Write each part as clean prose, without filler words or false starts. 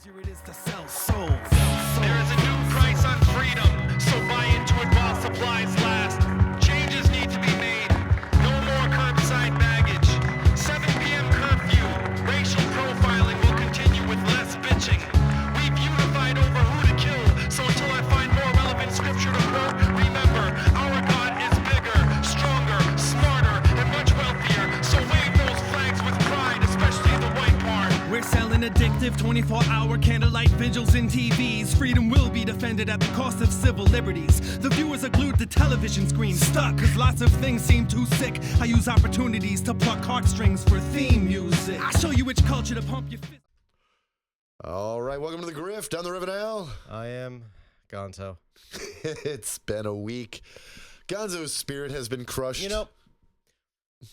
easier it is to sell souls. There is a new price on freedom, so buy into it while supplies last. Changes need to be made. No more curbside baggage. 7 p.m. curfew. Racial profiling will continue with less bitching. We've unified over who to kill, so until I find more relevant scripture to quote, remember, our God is bigger, stronger, smarter, and much wealthier. So wave those flags with pride, especially the white part. We're selling addictive 24-hour candlelight vigils in TVs. Freedom will be defended at the cost of civil liberties. The viewers are glued to television screens, stuck, cause lots of things seem too sick. I use opportunities to pluck heartstrings for theme music. I show you which culture to pump your fist. All right, welcome to the Grift. I'm the Reverend Al. I am Gonzo. It's been a week. Gonzo's spirit has been crushed. You know,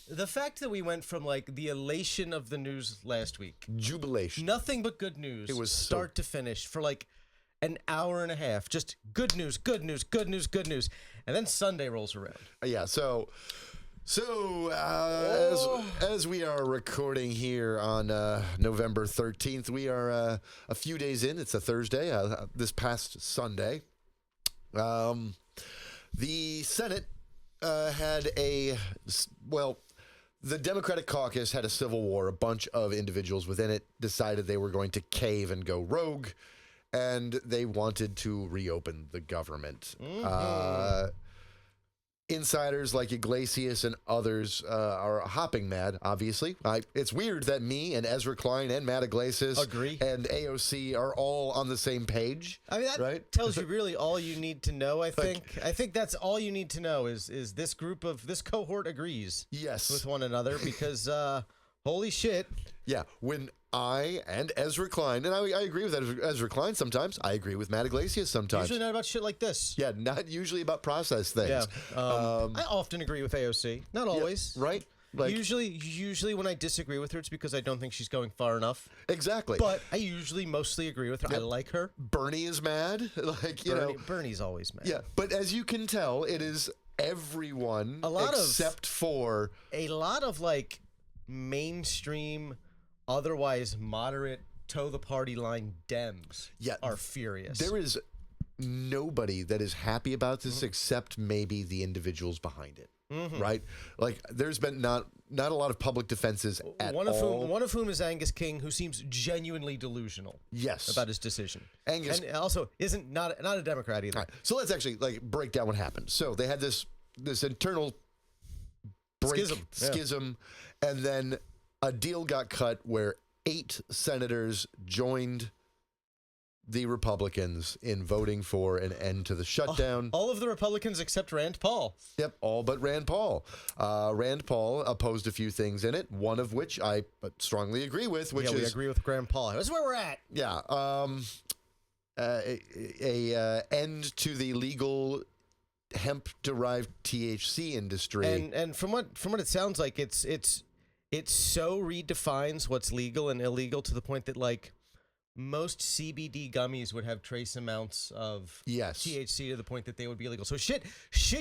the fact that we went from like the elation of the news last week, Jubilation. nothing but good news, It was start to finish for like an hour and a half, just good news, good news, good news, good news, and then Sunday rolls around. Yeah, so as we are recording here on November 13th, we are a few days in. It's a Thursday, this past Sunday. The Senate had the Democratic caucus had a civil war. A bunch of individuals within it decided they were going to cave and go rogue, and they wanted to reopen the government. Insiders like Iglesias and others are hopping mad, obviously. It's weird that me and Ezra Klein and Matt Iglesias Agree. and AOC are all on the same page. I mean, that right? tells you really all you need to know, I think. I think that's all you need to know is this cohort agrees Yes. with one another because, holy shit. Yeah, when I and Ezra Klein, and I agree with Ezra Klein sometimes. I agree with Matt Iglesias sometimes. Usually not about shit like this. Yeah, not usually about process things. Yeah. I often agree with AOC. Not always. Right? Like, Usually when I disagree with her, it's because I don't think she's going far enough. exactly. But I usually mostly agree with her. I like her. Bernie is mad. Like, you know. Bernie's always mad. Yeah, but as you can tell, it is everyone except for a lot of like mainstream, otherwise moderate, toe the party line Dems are furious. There is nobody that is happy about this except maybe the individuals behind it. Right? Like there's been not a lot of public defenses at all. One of whom is Angus King, who seems genuinely delusional. Yes. About his decision. Angus, and also isn't not a Democrat either. All right, so let's actually like break down what happened. So they had this internal schism, and then a deal got cut where 8 senators joined the Republicans in voting for an end to the shutdown. All of the Republicans except Rand Paul. Yep, all but Rand Paul. Rand Paul opposed a few things in it, one of which I strongly agree with, which is... we agree with Rand Paul. That's where we're at. Yeah, end to the legal hemp-derived THC industry. And from what it sounds like, it so redefines what's legal and illegal to the point that like most CBD gummies would have trace amounts of THC to the point that they would be illegal. So shit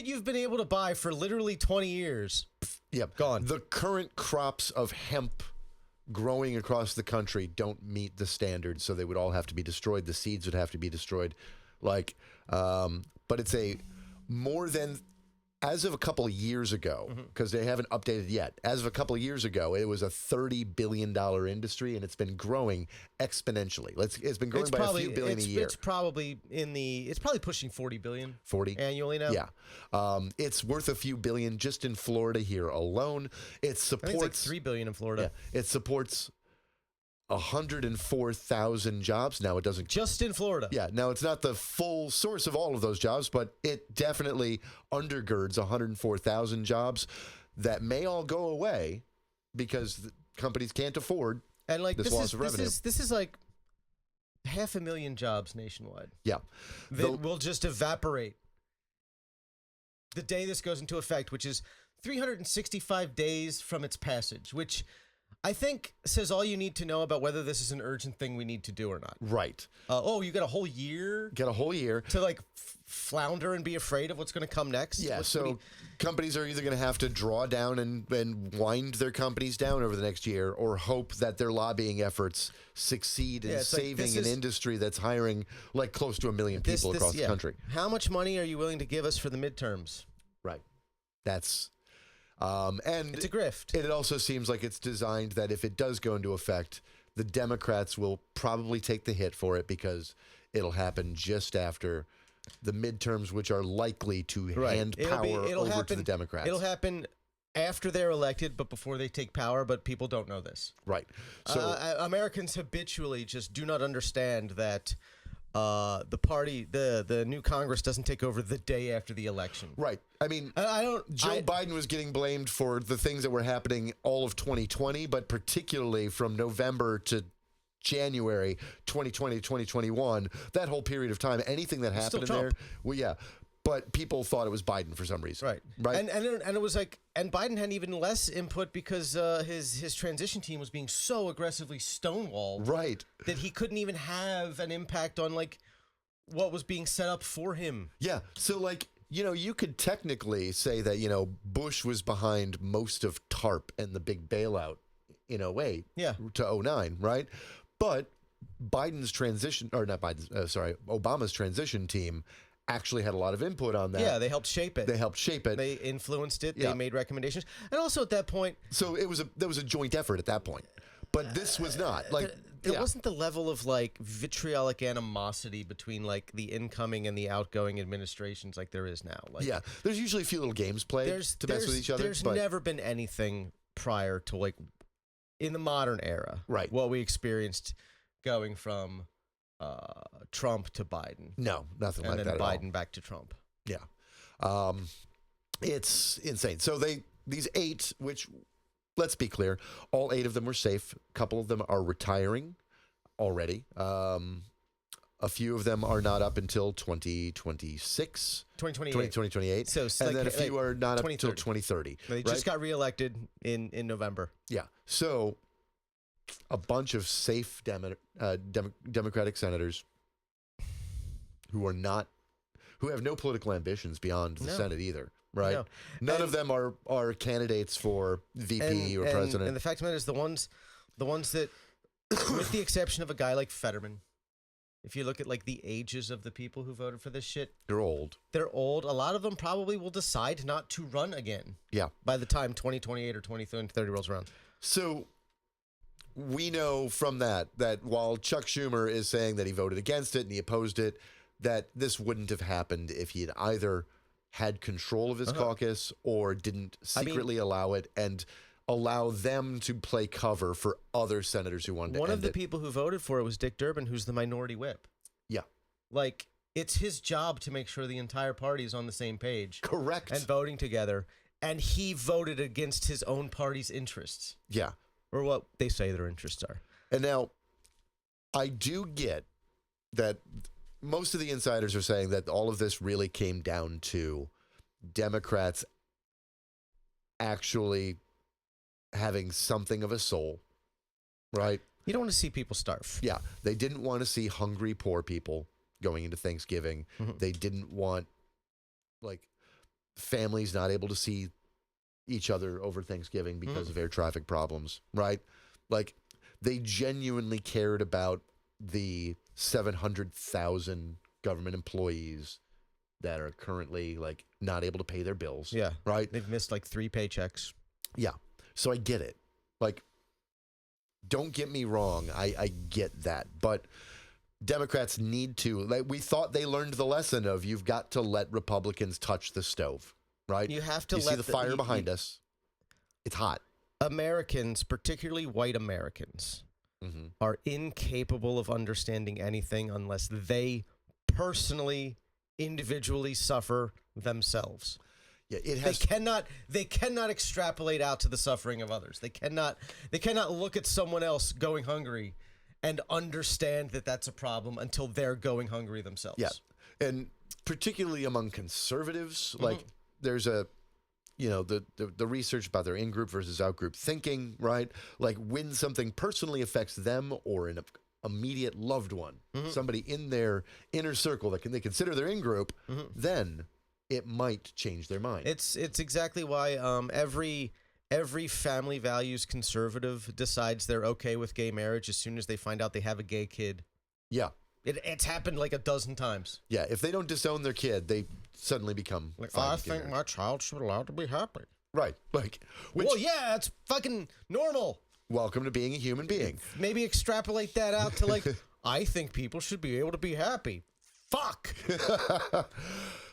you've been able to buy for literally 20 years. Yep, gone. The current crops of hemp growing across the country don't meet the standards, so they would all have to be destroyed. The seeds would have to be destroyed. Like, but it's a more than, as of a couple of years ago, because they haven't updated yet, as of a couple of years ago, it was a $30 billion industry, and it's been growing exponentially. It's been growing by a few billion a year. It's probably pushing 40 billion 40 annually now. Yeah. It's worth a few billion just in Florida here alone. It supports... I think it's like 3 billion in Florida. Yeah, it supports 104,000 jobs. Now it doesn't... Just in Florida. Yeah. Now it's not the full source of all of those jobs, but it definitely undergirds 104,000 jobs that may all go away because the companies can't afford this loss of revenue. This is like 500,000 jobs nationwide. Yeah. That will just evaporate the day this goes into effect, which is 365 days from its passage, which I think says all you need to know about whether this is an urgent thing we need to do or not. Right. You got a whole year? Get a whole year. To like flounder and be afraid of what's going to come next? Yeah, companies are either going to have to draw down and wind their companies down over the next year or hope that their lobbying efforts succeed in saving an industry that's hiring like close to 1 million people across the country. How much money are you willing to give us for the midterms? Right. That's... and it's a grift. It also seems like it's designed that if it does go into effect, the Democrats will probably take the hit for it because it'll happen just after the midterms, which are likely to hand power over to the Democrats. It'll happen after they're elected, but before they take power, but people don't know this. Right. So Americans habitually just do not understand that the new Congress doesn't take over the day after the election. Right. I mean, Joe Biden was getting blamed for the things that were happening all of 2020, but particularly from November to January 2020, 2021, that whole period of time, anything that happened in there, well, yeah. But people thought it was Biden for some reason. Right. And it was like, and Biden had even less input because his transition team was being so aggressively stonewalled. Right. That he couldn't even have an impact on like what was being set up for him. Yeah. So like, you could technically say that, Bush was behind most of TARP and the big bailout in 08 to 09, right? But Obama's transition team actually had a lot of input on that. Yeah, they helped shape it. They influenced it. Yeah. They made recommendations. And also at that point... So there was a joint effort at that point. But this was not. There wasn't the level of like vitriolic animosity between like the incoming and the outgoing administrations like there is now. Like, yeah, there's usually a few little games played to mess with each other. There's never been anything prior to like in the modern era. Right. What we experienced going from... Trump to Biden. No, nothing like that at all. And then Biden back to Trump. Yeah. It's insane. So these 8, which, let's be clear, all 8 of them were safe. A couple of them are retiring already. A few of them are not up until 2026. 2028. So and then a few are not up until 2030. They just got reelected in November. Yeah. So... a bunch of safe Democratic senators who have no political ambitions beyond the Senate either, right? No. None of them are candidates for VP or president. And the fact of the matter is the ones that, with the exception of a guy like Fetterman, if you look at like the ages of the people who voted for this shit, they're old. A lot of them probably will decide not to run again. Yeah. By the time 2028 or 2030 rolls around. So we know from that while Chuck Schumer is saying that he voted against it and he opposed it, that this wouldn't have happened if he had either had control of his caucus or didn't secretly allow it and allow them to play cover for other senators who wanted to end it. One of the people who voted for it was Dick Durbin, who's the minority whip. Yeah. Like, it's his job to make sure the entire party is on the same page. Correct. And voting together. And he voted against his own party's interests. Yeah. Or what they say their interests are. And now, I do get that most of the insiders are saying that all of this really came down to Democrats actually having something of a soul, right? You don't want to see people starve. Yeah. They didn't want to see hungry, poor people going into Thanksgiving. Mm-hmm. They didn't want, like, families not able to see each other over Thanksgiving because of air traffic problems, right? Like, they genuinely cared about the 700,000 government employees that are currently, like, not able to pay their bills. Yeah. Right? They've missed, like, 3 paychecks. Yeah. So I get it. Like, don't get me wrong. I get that. But Democrats need to, like, we thought they learned the lesson of you've got to let Republicans touch the stove. Right? You have to see the fire behind us. It's hot. Americans, particularly white Americans, are incapable of understanding anything unless they personally, individually suffer themselves. Yeah, it has. They cannot extrapolate out to the suffering of others. They cannot look at someone else going hungry and understand that that's a problem until they're going hungry themselves. Yeah, and particularly among conservatives, like. There's a the research about their in-group versus out-group thinking, right? Like when something personally affects them or an immediate loved one, somebody in their inner circle that they consider their in-group, then it might change their mind. It's exactly why every family values conservative decides they're okay with gay marriage as soon as they find out they have a gay kid. Yeah. It's happened like a dozen times. Yeah, if they don't disown their kid, they suddenly become I think my child should be allowed to be happy. Right. Like, well, yeah, it's fucking normal. Welcome to being a human being. Maybe extrapolate that out to like, I think people should be able to be happy. Fuck.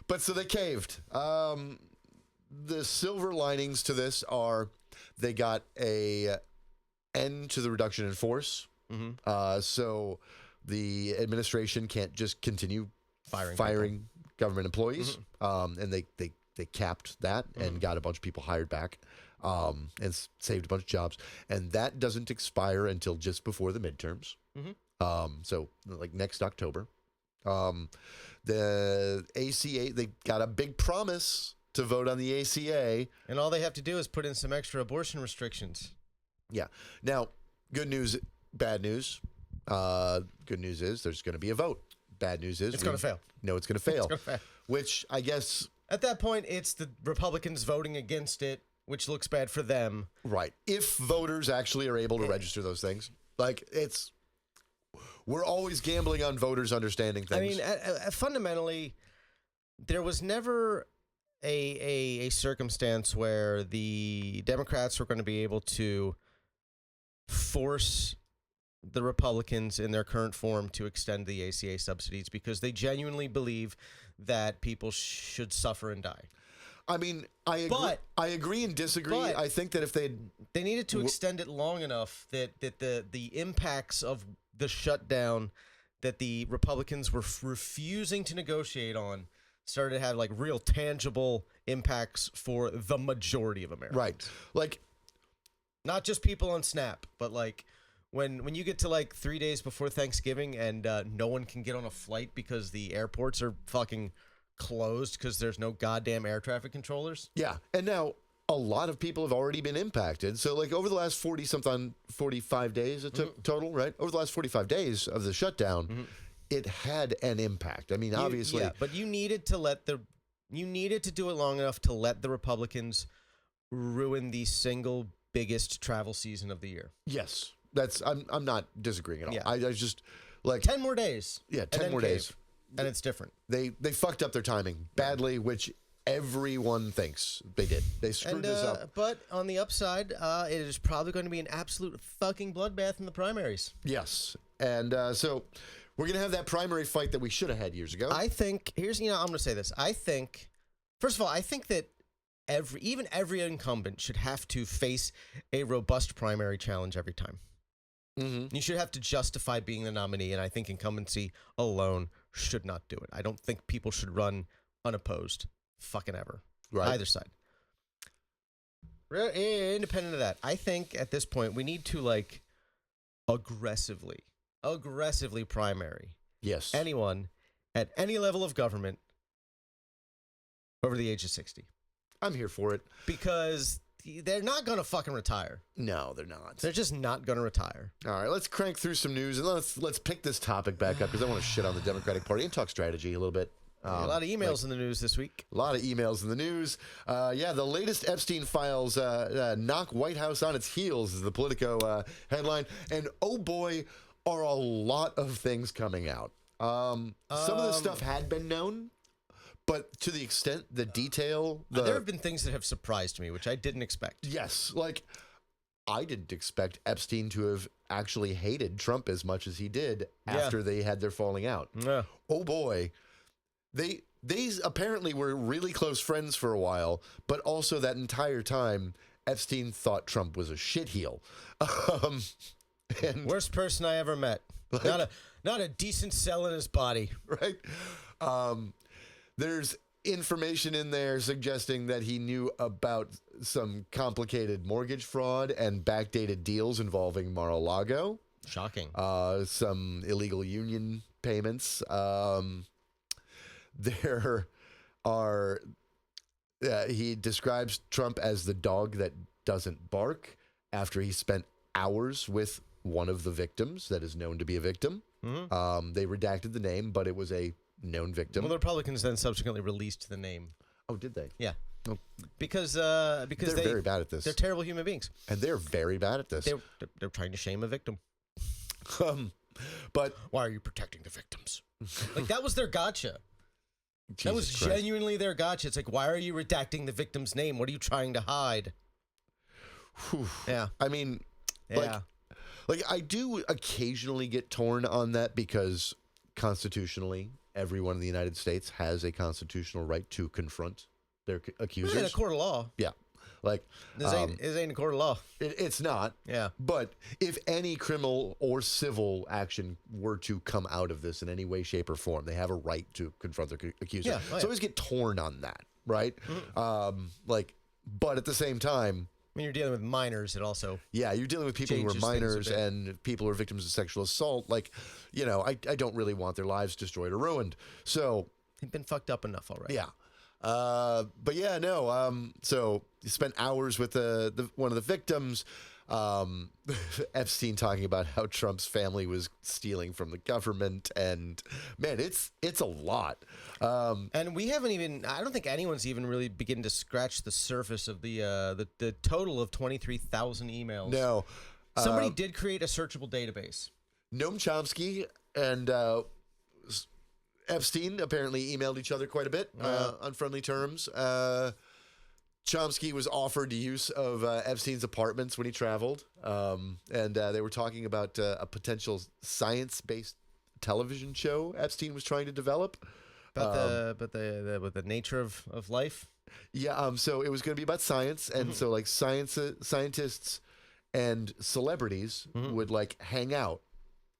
But so they caved. The silver linings to this are they got a end to the reduction in force. So the administration can't just continue firing government employees. And they capped that and got a bunch of people hired back. And saved a bunch of jobs, and that doesn't expire until just before the midterms. So like next October. The ACA, they got a big promise to vote on the ACA, and all they have to do is put in some extra abortion restrictions. Yeah. Now, good news, bad news. Good news is there's going to be a vote. Bad news is it's going to fail. No, it's going to fail. It's going to fail. Which I guess at that point it's the Republicans voting against it, which looks bad for them. Right. If voters actually are able to register those things. Like, we're always gambling on voters understanding things. I mean, fundamentally, there was never a circumstance where the Democrats were going to be able to force the Republicans in their current form to extend the ACA subsidies because they genuinely believe that people should suffer and die. I mean, I agree and disagree. I think that if they needed to extend it long enough that the impacts of the shutdown that the Republicans were refusing to negotiate on started to have like real tangible impacts for the majority of Americans. Right. Like, not just people on SNAP, but like when you get to like 3 days before Thanksgiving and no one can get on a flight because the airports are fucking closed because there's no goddamn air traffic controllers. Yeah. And now a lot of people have already been impacted. So like over the last 45 days it took total, right? Over the last 45 days of the shutdown, it had an impact. I mean, obviously. Yeah, but you needed to do it long enough to let the Republicans ruin the single biggest travel season of the year. Yes. I'm not disagreeing at all. Yeah. I just like 10 more days. Yeah, 10 more days. And it's different. They fucked up their timing badly, which everyone thinks they did. They screwed this up. But on the upside, it is probably going to be an absolute fucking bloodbath in the primaries. Yes. And so we're going to have that primary fight that we should have had years ago. I think, I'm going to say this. First of all, I think that every incumbent should have to face a robust primary challenge every time. You should have to justify being the nominee, and I think incumbency alone should not do it. I don't think people should run unopposed fucking ever. Right. Either side. Independent of that, I think at this point we need to like aggressively primary anyone at any level of government over the age of 60. I'm here for it. Because they're not going to fucking retire. No, they're not. They're just not going to retire. All right, let's crank through some news and let's pick this topic back up because I want to shit on the Democratic Party and talk strategy a little bit. A lot of emails in the news this week. A lot of emails in the news. The latest Epstein files knock White House on its heels is the Politico headline. And oh boy, are a lot of things coming out. Some of the stuff had been known. But to the extent, the detail... there have been things that have surprised me, which I didn't expect. Yes. Like, I didn't expect Epstein to have actually hated Trump as much as he did after they had their falling out. Yeah. Oh, boy. They apparently were really close friends for a while, but also that entire time, Epstein thought Trump was a shitheel. Worst person I ever met. Like, not a decent cell in his body. Right? There's information in there suggesting that he knew about some complicated mortgage fraud and backdated deals involving Mar-a-Lago. Shocking. Some illegal union payments. There are He describes Trump as the dog that doesn't bark after he spent hours with one of the victims that is known to be a victim. They redacted the name, but it was a known victim. Well, the Republicans then subsequently released the name. Oh, did they? Yeah. Oh. Because they're very bad at this. They're terrible human beings. And they're very bad at this. They're trying to shame a victim. But why are you protecting the victims? Like, that was their gotcha. That was Jesus Christ. genuinely their gotcha. It's like, why are you redacting the victim's name? What are you trying to hide? Whew. Yeah. I mean, Yeah. like I do occasionally get torn on that because constitutionally, everyone in the United States has a constitutional right to confront their accusers. In a court of law. Yeah. Like, This ain't a court of law. it's not. Yeah. But if any criminal or civil action were to come out of this in any way, shape, or form, they have a right to confront their accuser. Yeah. So I always get torn on that, right? But at the same time, When you're dealing with minors, it also yeah, you're dealing with people who are changes things a minors bit. and people who are victims of sexual assault. Like, I don't really want their lives destroyed or ruined. So, they've been fucked up enough already. yeah. But yeah, no. So you spent hours with the one of the victims. Epstein talking about how Trump's family was stealing from the government, and man, it's a lot. And we haven't even. I don't think anyone's even really beginning to scratch the surface of the total of 23,000 emails. No, Somebody did create a searchable database. Noam Chomsky and Epstein apparently emailed each other quite a bit on friendly terms. Chomsky was offered use of Epstein's apartments when he traveled, and they were talking about a potential science-based television show Epstein was trying to develop. About the nature of life. Yeah, so it was going to be about science, and so like scientists and celebrities would like hang out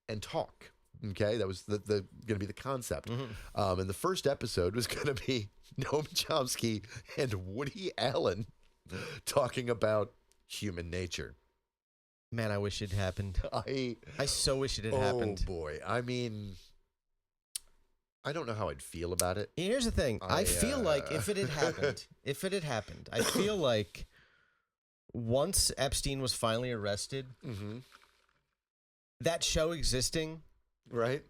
and talk. Okay, that was the going to be the concept. And the first episode was going to be Noam Chomsky and Woody Allen talking about human nature. Man, I wish it happened. I so wish it had happened. Oh boy, I mean, I don't know how I'd feel about it. Here's the thing. I feel like if it had happened, I feel like once Epstein was finally arrested, that show existing, right,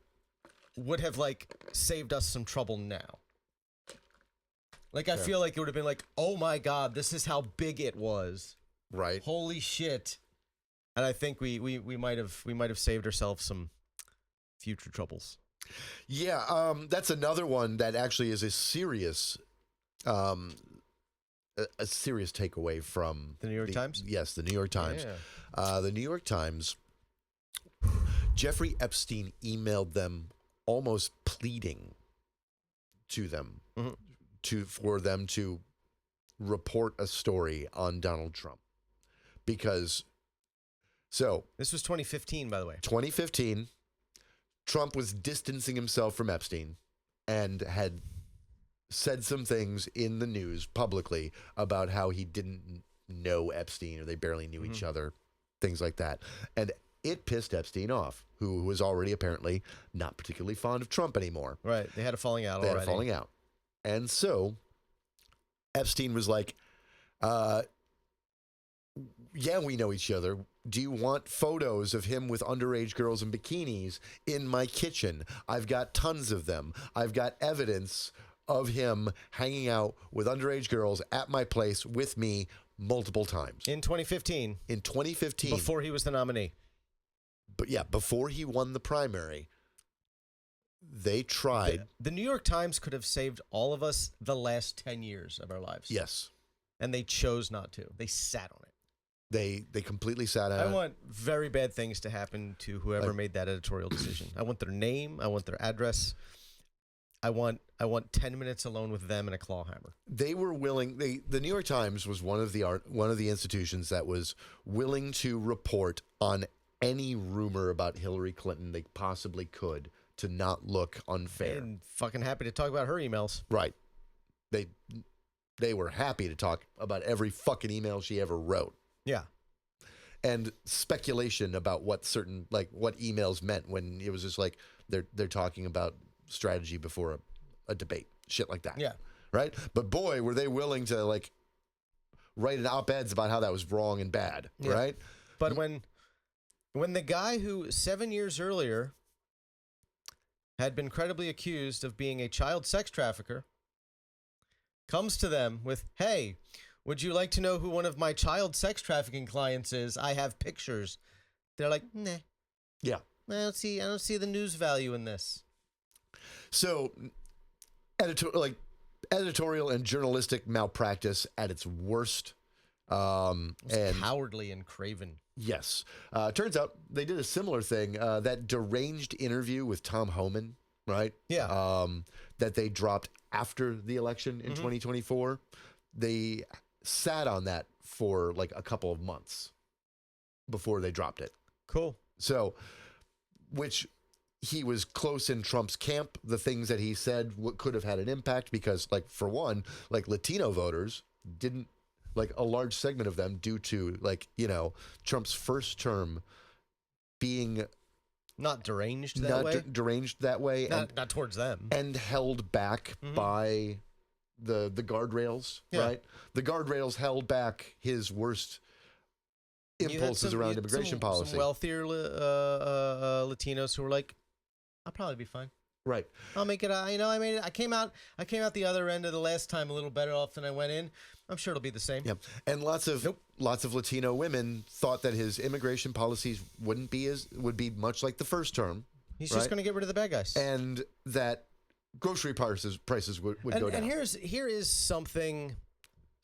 would have like saved us some trouble now. Like, I feel like it would have been like, oh my God, this is how big it was. Right. Holy shit. And I think we might have saved ourselves some future troubles. Yeah, that's another one that actually is a serious takeaway from The New York Times? Yes, the New York Times. Yeah. The New York Times, Jeffrey Epstein emailed them almost pleading to them for them to report a story on Donald Trump. Because, so... This was 2015, by the way. 2015, Trump was distancing himself from Epstein and had said some things in the news publicly about how he didn't know Epstein or they barely knew each other, things like that. And it pissed Epstein off, who was already apparently not particularly fond of Trump anymore. Right. They had a falling out They already. had a falling out. And so Epstein was like, yeah, we know each other. Do you want photos of him with underage girls in bikinis in my kitchen? I've got tons of them. I've got evidence of him hanging out with underage girls at my place with me multiple times. In 2015. In 2015. Before he was the nominee. But yeah, before he won the primary, they tried. The New York Times could have saved all of us the last 10 years of our lives. Yes. And they chose not to. They sat on it. They completely sat out. I want very bad things to happen to whoever made that editorial decision. I want their name. I want their address. I want 10 minutes alone with them and a claw hammer. They were willing. The New York Times was one of the institutions that was willing to report on any rumor about Hillary Clinton they possibly could to not look unfair. And fucking happy to talk about her emails. Right. They were happy to talk about every fucking email she ever wrote. Yeah. And speculation about what emails meant when it was just like they're talking about strategy before a debate, shit like that. Yeah. right? But boy, were they willing to like write an op-eds about how that was wrong and bad, right? But when the guy who 7 years earlier had been credibly accused of being a child sex trafficker comes to them with, hey, would you like to know who one of my child sex trafficking clients is? I have pictures. They're like, nah. Yeah. I don't see the news value in this. So, editorial and journalistic malpractice at its worst. And cowardly and craven. Yes. Turns out they did a similar thing. That deranged interview with Tom Homan, right? Yeah. That they dropped after the election in 2024. They sat on that for like a couple of months before they dropped it. Cool. So, which he was close in Trump's camp. The things that he said could have had an impact because, like, for one, like Latino voters didn't, like a large segment of them, due to like, you know, Trump's first term being not deranged that way. Deranged that way, not towards them, and held back by the guardrails. Right, the guardrails held back his worst impulses around immigration policy. Some wealthier Latinos who were like, "I'll probably be fine. Right, I'll make it. You know, I made it. I came out the other end of the last time a little better off than I went in. I'm sure it'll be the same." Yeah, and lots of Latino women thought that his immigration policies would be much like the first term. He's just going to get rid of the bad guys, and that grocery prices would go down. And here is something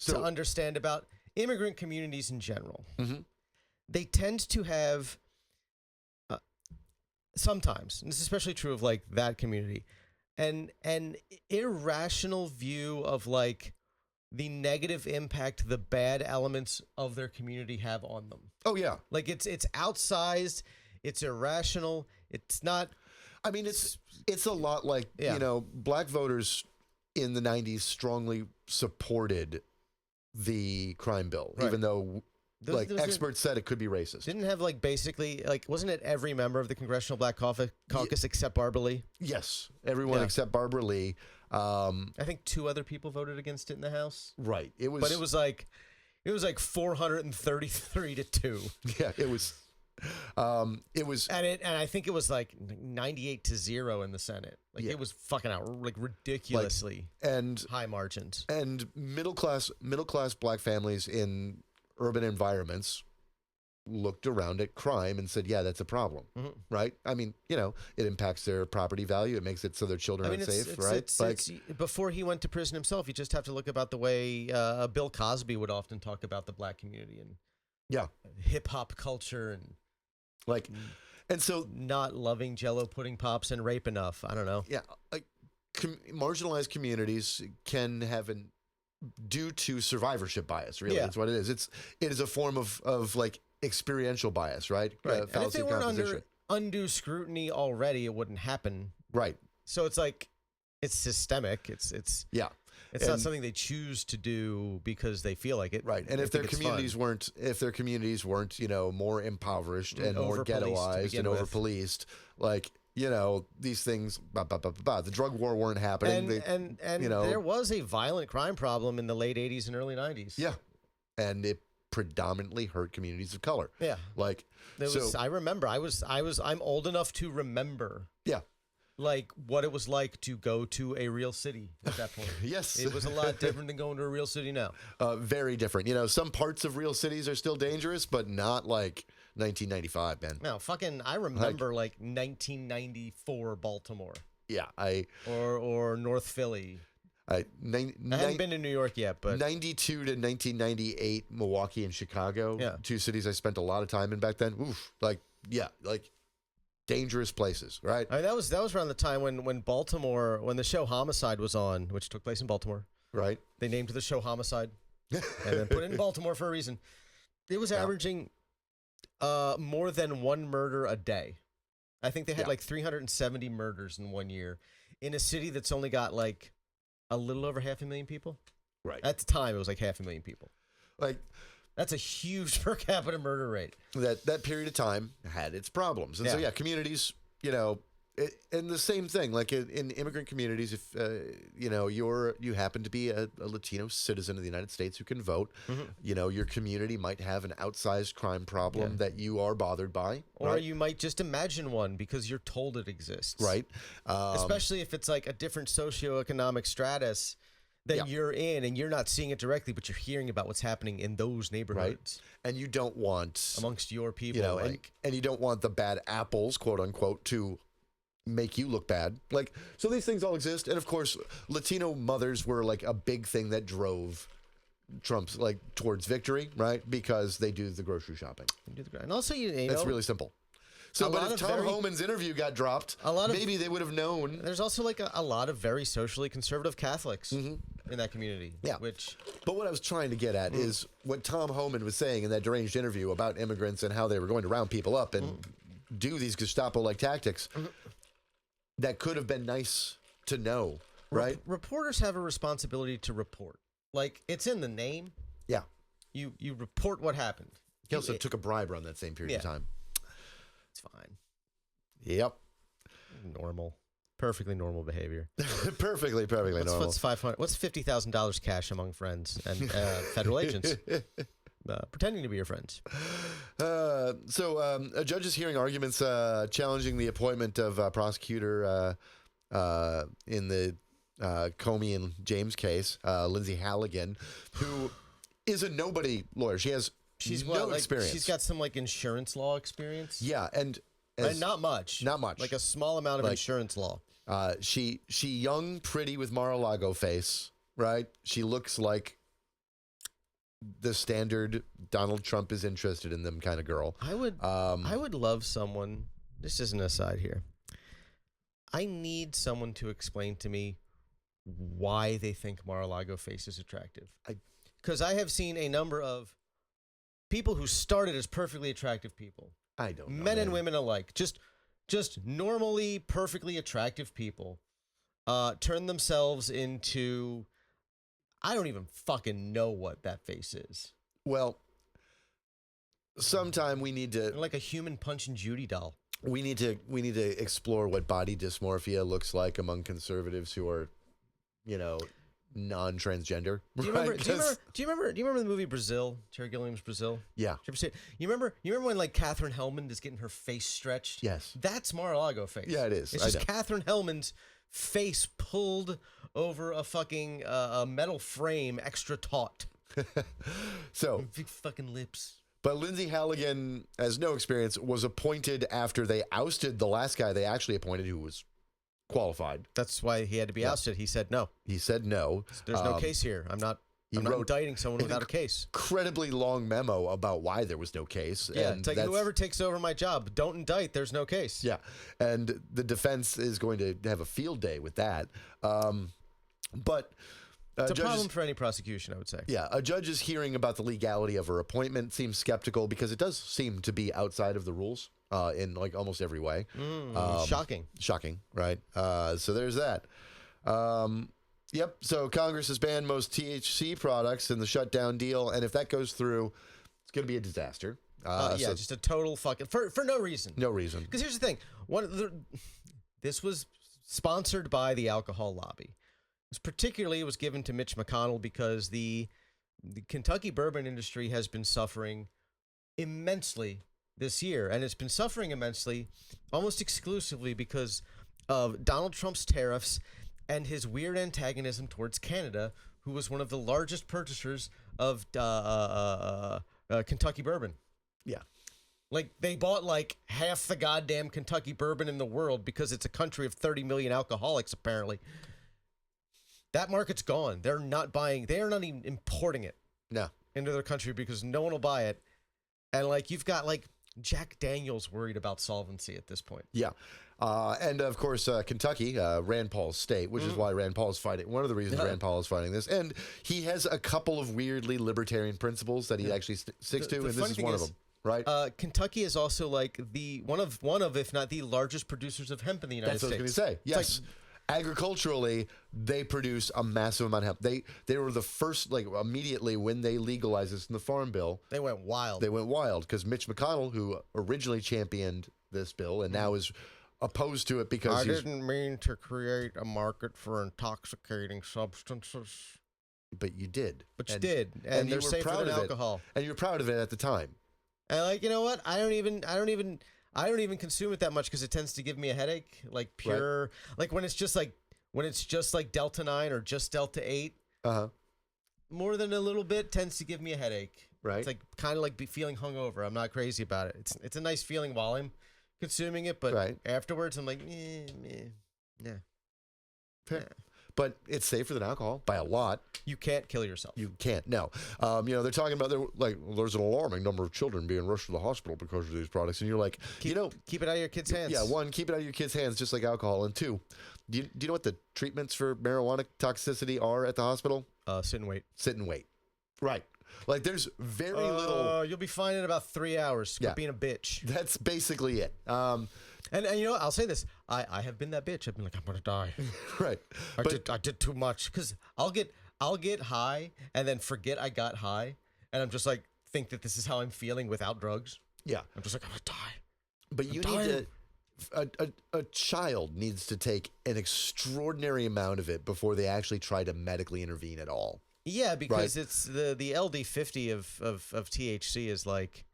to understand about immigrant communities in general. Mm-hmm. They tend to have sometimes, and this is especially true of like that community, an irrational view of like the negative impact the bad elements of their community have on them. Oh yeah, like it's outsized, it's irrational, it's not. I mean, it's a lot like, you know, black voters in the 90s strongly supported the crime bill, even though experts said it could be racist. Didn't have like basically like, wasn't it every member of the Congressional Black Caucus except Barbara Lee? Yes, everyone except Barbara Lee. I think 2 other people voted against it in the House. Right. It was 433 to 2. Yeah, it was. And I think it was like 98 to 0 in the Senate. Like it was fucking out, like ridiculously high margins. And middle class black families in urban environments looked around at crime and said, yeah, that's a problem, right? I mean, you know, it impacts their property value. It makes it so their children are safe, right? It's, before he went to prison himself, you just have to look about the way Bill Cosby would often talk about the black community and hip hop culture and like, and so not loving Jell-O pudding pops and rape enough. I don't know. Yeah, like marginalized communities can have due to survivorship bias. Really, that's what it is. It is a form of like experiential bias, right? And if they weren't under undue scrutiny already, it wouldn't happen. Right. So it's like it's systemic. It's not something they choose to do because they feel like it. Right. And if their communities weren't, you know, more impoverished and more ghettoized and over-policed, like, you know, these things, the drug war weren't happening. And you know, there was a violent crime problem in the late 80s and early 90s. Yeah. And it predominantly hurt communities of color. Yeah. Like, I remember, I'm old enough to remember. Yeah. Like what it was like to go to a real city at that point. Yes. It was a lot different than going to a real city now. Very different. You know, some parts of real cities are still dangerous, but not like 1995, man. No, I remember like 1994 Baltimore. Yeah, or North Philly. I haven't been to New York yet, but 92 to 1998 Milwaukee and Chicago. Yeah. 2 cities I spent a lot of time in back then. Oof. Like dangerous places, right? I mean, that was around the time when Baltimore, when the show Homicide was on, which took place in Baltimore. Right. They named the show Homicide and then put it in Baltimore for a reason. It was averaging more than 1 murder a day. I think they had like 370 murders in 1 year in a city that's only got like a little over 500,000 people. Right. At the time, it was like 500,000 people. Like, that's a huge per capita murder rate. That period of time had its problems. And so, communities, you know, And the same thing, like in immigrant communities, if you happen to be a Latino citizen of the United States who can vote, your community might have an outsized crime problem that you are bothered by, or you might just imagine one because you're told it exists, right? Especially if it's like a different socioeconomic stratus that you're in, and you're not seeing it directly, but you're hearing about what's happening in those neighborhoods, right? And you don't want amongst your people, and you don't want the bad apples, quote unquote, to make you look bad. Like, so these things all exist. And of course, Latino mothers were like a big thing that drove Trump's like towards victory, right? Because they do the grocery shopping. And also, it's really simple. So, but if Tom Homan's interview got dropped, maybe they would have known. There's also like a lot of very socially conservative Catholics in that community. Yeah. But what I was trying to get at is what Tom Homan was saying in that deranged interview about immigrants and how they were going to round people up and do these Gestapo-like tactics. That could have been nice to know, right? Reporters have a responsibility to report. Like, it's in the name. Yeah. You report what happened. He also took a bribe around that same period of time. It's fine. Yep. Normal. Perfectly normal behavior. Perfectly normal. What's $50,000 cash among friends and federal agents? Pretending to be your friends. So a judge is hearing arguments challenging the appointment of a prosecutor in the Comey and James case, Lindsay Halligan, who is a nobody lawyer. She's no experience. She's got some like insurance law experience. Yeah, and not much. Not much. Like a small amount of insurance law. She young, pretty with Mar-a-Lago face, right? She looks like the standard Donald Trump is interested in them kind of girl. I would love someone. This is an aside here. I need someone to explain to me why they think Mar-a-Lago face is attractive. Because I have seen a number of people who started as perfectly attractive people. I don't know. Men and women alike. Just normally perfectly attractive people turn themselves into... I don't even fucking know what that face is. Well, sometime we need to... Like a human Punch and Judy doll. We need to explore what body dysmorphia looks like among conservatives who are, non-transgender. Do you remember the movie Brazil? Terry Gilliam's Brazil? Yeah. Did you ever see it? You remember when like Catherine Hellman is getting her face stretched? Yes. That's Mar-a-Lago face. Yeah, it is. It's just Catherine Hellman's face pulled over a fucking a metal frame, extra taut. So big fucking lips. But Lindsay Halligan, as no experience, was appointed after they ousted the last guy they actually appointed, who was qualified. That's why he had to be ousted. He said no. There's no case here. I'm not indicting someone without a case. Incredibly long memo about why there was no case. Yeah, and it's like whoever takes over my job, don't indict. There's no case. Yeah, and the defense is going to have a field day with that. But it's a problem for any prosecution, I would say. Yeah, a judge is hearing about the legality of her appointment, seems skeptical because it does seem to be outside of the rules in like almost every way. Shocking, right? So there's that. Yep. So Congress has banned most THC products in the shutdown deal, and if that goes through, it's going to be a disaster. Just a total fucking for no reason. No reason. Because here's the thing: this was sponsored by the alcohol lobby. It was given to Mitch McConnell because the Kentucky bourbon industry has been suffering immensely this year, and it's been suffering immensely almost exclusively because of Donald Trump's tariffs and his weird antagonism towards Canada, who was one of the largest purchasers of Kentucky bourbon. Yeah. Like, they bought like half the goddamn Kentucky bourbon in the world because it's a country of 30 million alcoholics, apparently. That market's gone. They're not buying. They are not even importing it into their country because no one will buy it. And like, you've got like Jack Daniels worried about solvency at this point. Yeah. And of course, Kentucky, Rand Paul's state, which is why Rand Paul is fighting. One of the reasons Rand One is fighting this. And he has a couple of weirdly libertarian principles that he actually sticks to, and this is one of them. Right. Kentucky is also like one of, if not the largest producers of hemp in the United States. That's what I was going to say. Yes. Agriculturally, they produce a massive amount of hemp. They were the first, like immediately when they legalized this in the Farm Bill. They went wild. Because Mitch McConnell, who originally championed this bill and now is opposed to it because I didn't mean to create a market for intoxicating substances. But you did. But you did, and they're safer than alcohol. And you were proud of it at the time. And like, you know what? I don't even consume it that much because it tends to give me a headache. Like pure, like when it's just like Delta 9 or just Delta 8. More than a little bit tends to give me a headache. Right. It's like kind of like feeling hungover. I'm not crazy about it. It's a nice feeling while I'm consuming it, but afterwards I'm like, yeah. But it's safer than alcohol by a lot. You can't kill yourself. You can't. No. They're talking about there's an alarming number of children being rushed to the hospital because of these products, and you're like, keep it out of your kids' hands. Yeah. One, keep it out of your kids' hands, just like alcohol. And two, do you know what the treatments for marijuana toxicity are at the hospital? Sit and wait. Sit and wait. Right. Like there's very little. You'll be fine in about 3 hours. Quit being a bitch. That's basically it. And you know what? I'll say this. I have been that bitch. I've been like, I'm gonna die. Right. I did too much because I'll get high and then forget I got high, and I'm just like think that this is how I'm feeling without drugs. Yeah. I'm just like, I'm gonna die. But you need to. A child needs to take an extraordinary amount of it before they actually try to medically intervene at all. Yeah, because it's the LD50 of THC is like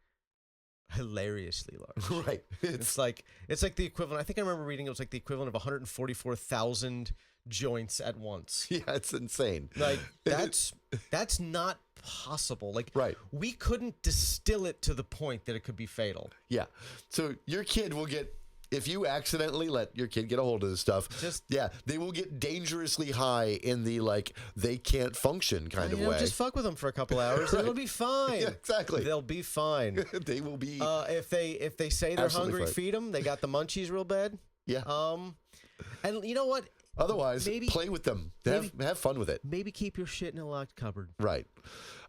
hilariously large. Right. It's like the equivalent. I think I remember reading it was like the equivalent of 144,000 joints at once. Yeah, it's insane. Like that's not possible. Like we couldn't distill it to the point that it could be fatal. Yeah. So your kid will get. If you accidentally let your kid get a hold of this stuff, they will get dangerously high in the they can't function kind of way. Just fuck with them for a couple hours, and it'll be fine. Yeah, exactly. They'll be fine. They will be. If they say they're hungry, feed them. They but them. They got the munchies real bad. Yeah. And you know what? Otherwise, play with them. Have fun with it. Maybe keep your shit in a locked cupboard. Right.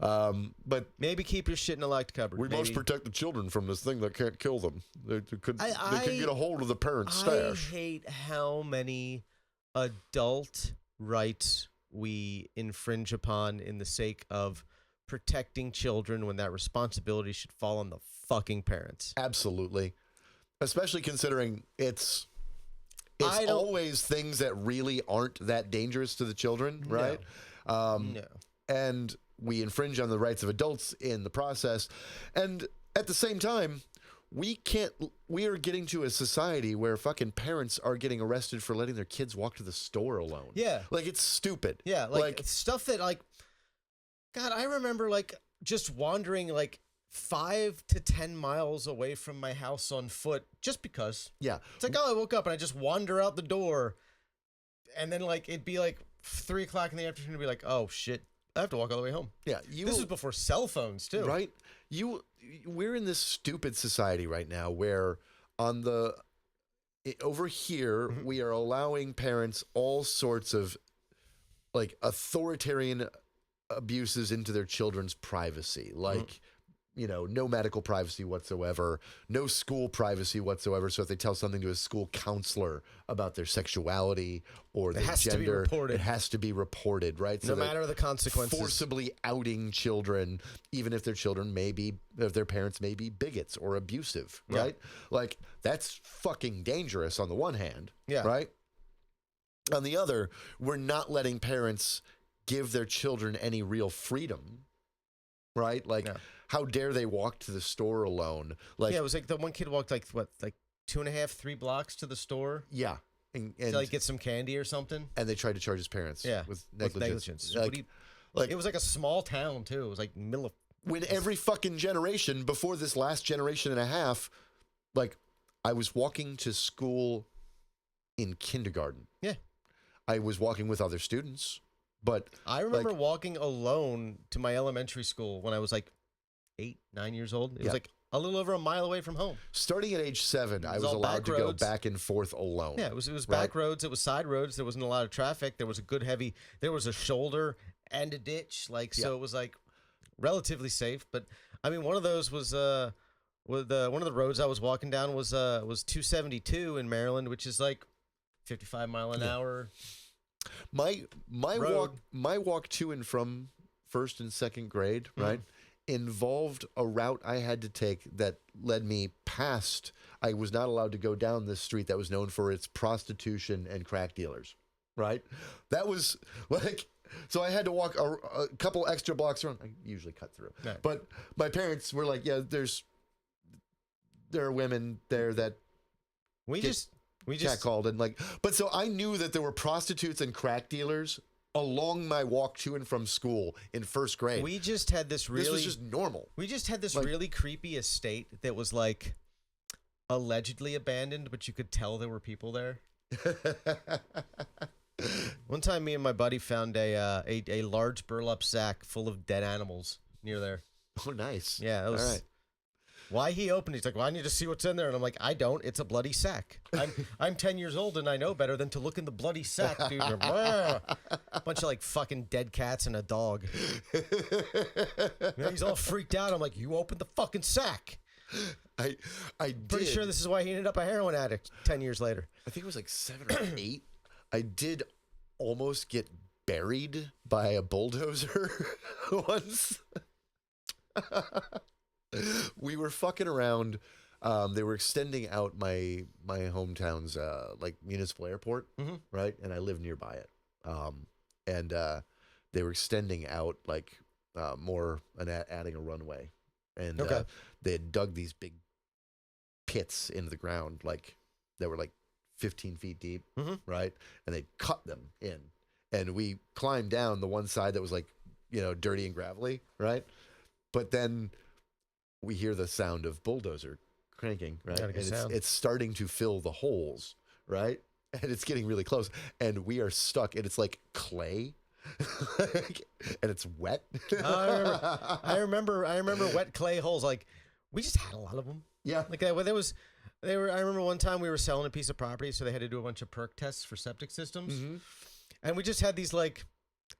But maybe keep your shit in a locked cupboard. We must protect the children from this thing that can't kill them. They could get a hold of the parents' stash. I hate how many adult rights we infringe upon in the sake of protecting children when that responsibility should fall on the fucking parents. Absolutely. Especially considering it's always things that really aren't that dangerous to the children, right? No. And we infringe on the rights of adults in the process. And at the same time, we are getting to a society where fucking parents are getting arrested for letting their kids walk to the store alone. Yeah. Like, it's stupid. Yeah, like stuff that, God, I remember, just wandering, 5 to 10 miles away from my house on foot just because. Yeah. It's like, I woke up and I just wander out the door, and then, it'd be, 3 o'clock in the afternoon to be like, oh, shit, I have to walk all the way home. Yeah. This was before cell phones, too. Right? We're in this stupid society right now where over here, we are allowing parents all sorts of, authoritarian abuses into their children's privacy. No medical privacy whatsoever, no school privacy whatsoever. So if they tell something to a school counselor about their sexuality or their gender, it has to be reported, right? No matter the consequences. Forcibly outing children, even if their parents may be bigots or abusive, right? That's fucking dangerous on the one hand, right? On the other, we're not letting parents give their children any real freedom, right? How dare they walk to the store alone? It was the one kid walked 2.5, 3 blocks to the store. Yeah, and to get some candy or something. And they tried to charge his parents. Yeah, with negligence. It was a small town too. It was middle of. When every fucking generation before this last generation and a half, I was walking to school in kindergarten. Yeah, I was walking with other students, but I remember walking alone to my elementary school when I was 8, 9 years old. It was a little over a mile away from home. Starting at age 7, I was allowed to go back and forth alone. Yeah, it was back roads. It was side roads. There wasn't a lot of traffic. There was there was a shoulder and a ditch. So it was relatively safe. But I mean, one of those was one of the roads I was walking down was 272 in Maryland, which is 55 mile an hour. My walk to and from first and second grade, right? involved a route I had to take that led me past. I was not allowed to go down this street that was known for its prostitution and crack dealers, right? That was like, so I had to walk a couple extra blocks around. I usually cut through. Right. But my parents were like, yeah, there are women there that we just catcalled and like, but so I knew that there were prostitutes and crack dealers along my walk to and from school in first grade. We just had this was just normal. We just had this really creepy estate that was like allegedly abandoned, but you could tell there were people there. One time, me and my buddy found a large burlap sack full of dead animals near there. Oh, nice. Yeah, that was. All right. Why he opened? He's like, "Well, I need to see what's in there," and I'm like, "I don't. It's a bloody sack. I'm 10 years old and I know better than to look in the bloody sack, dude." A bunch of like fucking dead cats and a dog. He's all freaked out. I'm like, "You opened the fucking sack." I Pretty sure this is why he ended up a heroin addict 10 years later. I think it was like 7 or 8. I did almost get buried by a bulldozer once. We were fucking around. They were extending out my hometown's like municipal airport, right? And I live nearby it. And they were extending out like more and adding a runway. And they had dug these big pits into the ground, like that were like 15 feet deep, right? And they cut them in. And we climbed down the one side that was like, dirty and gravelly, right? But then we hear the sound of bulldozer cranking, right? And it's starting to fill the holes, right? And it's getting really close. And we are stuck, and it's like clay. And it's wet. I remember wet clay holes. Like, we just had a lot of them. Yeah. Like, I remember one time we were selling a piece of property, so they had to do a bunch of perk tests for septic systems. And we just had these like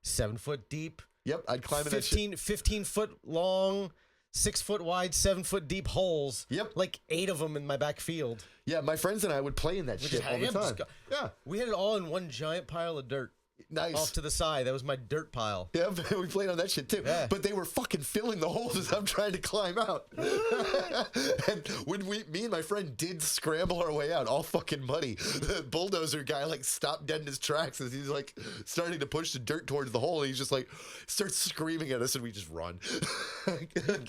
7 foot deep. Yep, I'd climb in 15 foot long, 6 foot wide, 7 foot deep holes. Yep. Like 8 of them in my back field. Yeah, my friends and I would play in that shit all the time. Yeah. We had it all in one giant pile of dirt. Nice. Off to the side. That was my dirt pile. Yeah, we played on that shit too. Yeah. But they were fucking filling the holes as I'm trying to climb out. And when me and my friend did scramble our way out, all fucking muddy, the bulldozer guy like stopped dead in his tracks as he's like starting to push the dirt towards the hole. And he's just like starts screaming at us, and we just run.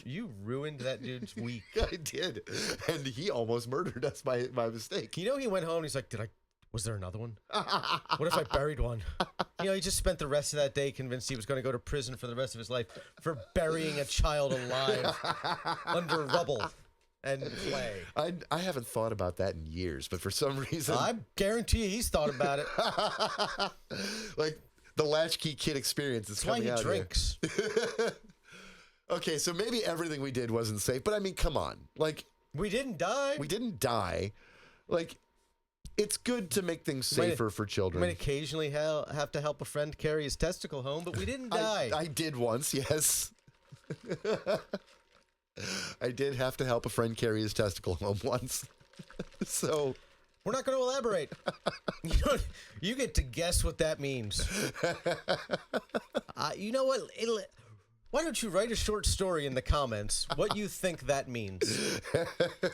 You ruined that dude's week. I did, and he almost murdered us by mistake. He went home and he's like, was there another one? What if I buried one? He just spent the rest of that day convinced he was going to go to prison for the rest of his life for burying a child alive under rubble and clay. I haven't thought about that in years, but for some reason... I guarantee you he's thought about it. Like, the latchkey kid experience is coming out. That's why he drinks. Okay, so maybe everything we did wasn't safe, but I mean, come on. Like... We didn't die. Like... It's good to make things safer for children. We might occasionally have to help a friend carry his testicle home, but we didn't die. I did once, yes. I did have to help a friend carry his testicle home once. So... We're not going to elaborate. You get to guess what that means. You know what? Why don't you write a short story in the comments what you think that means?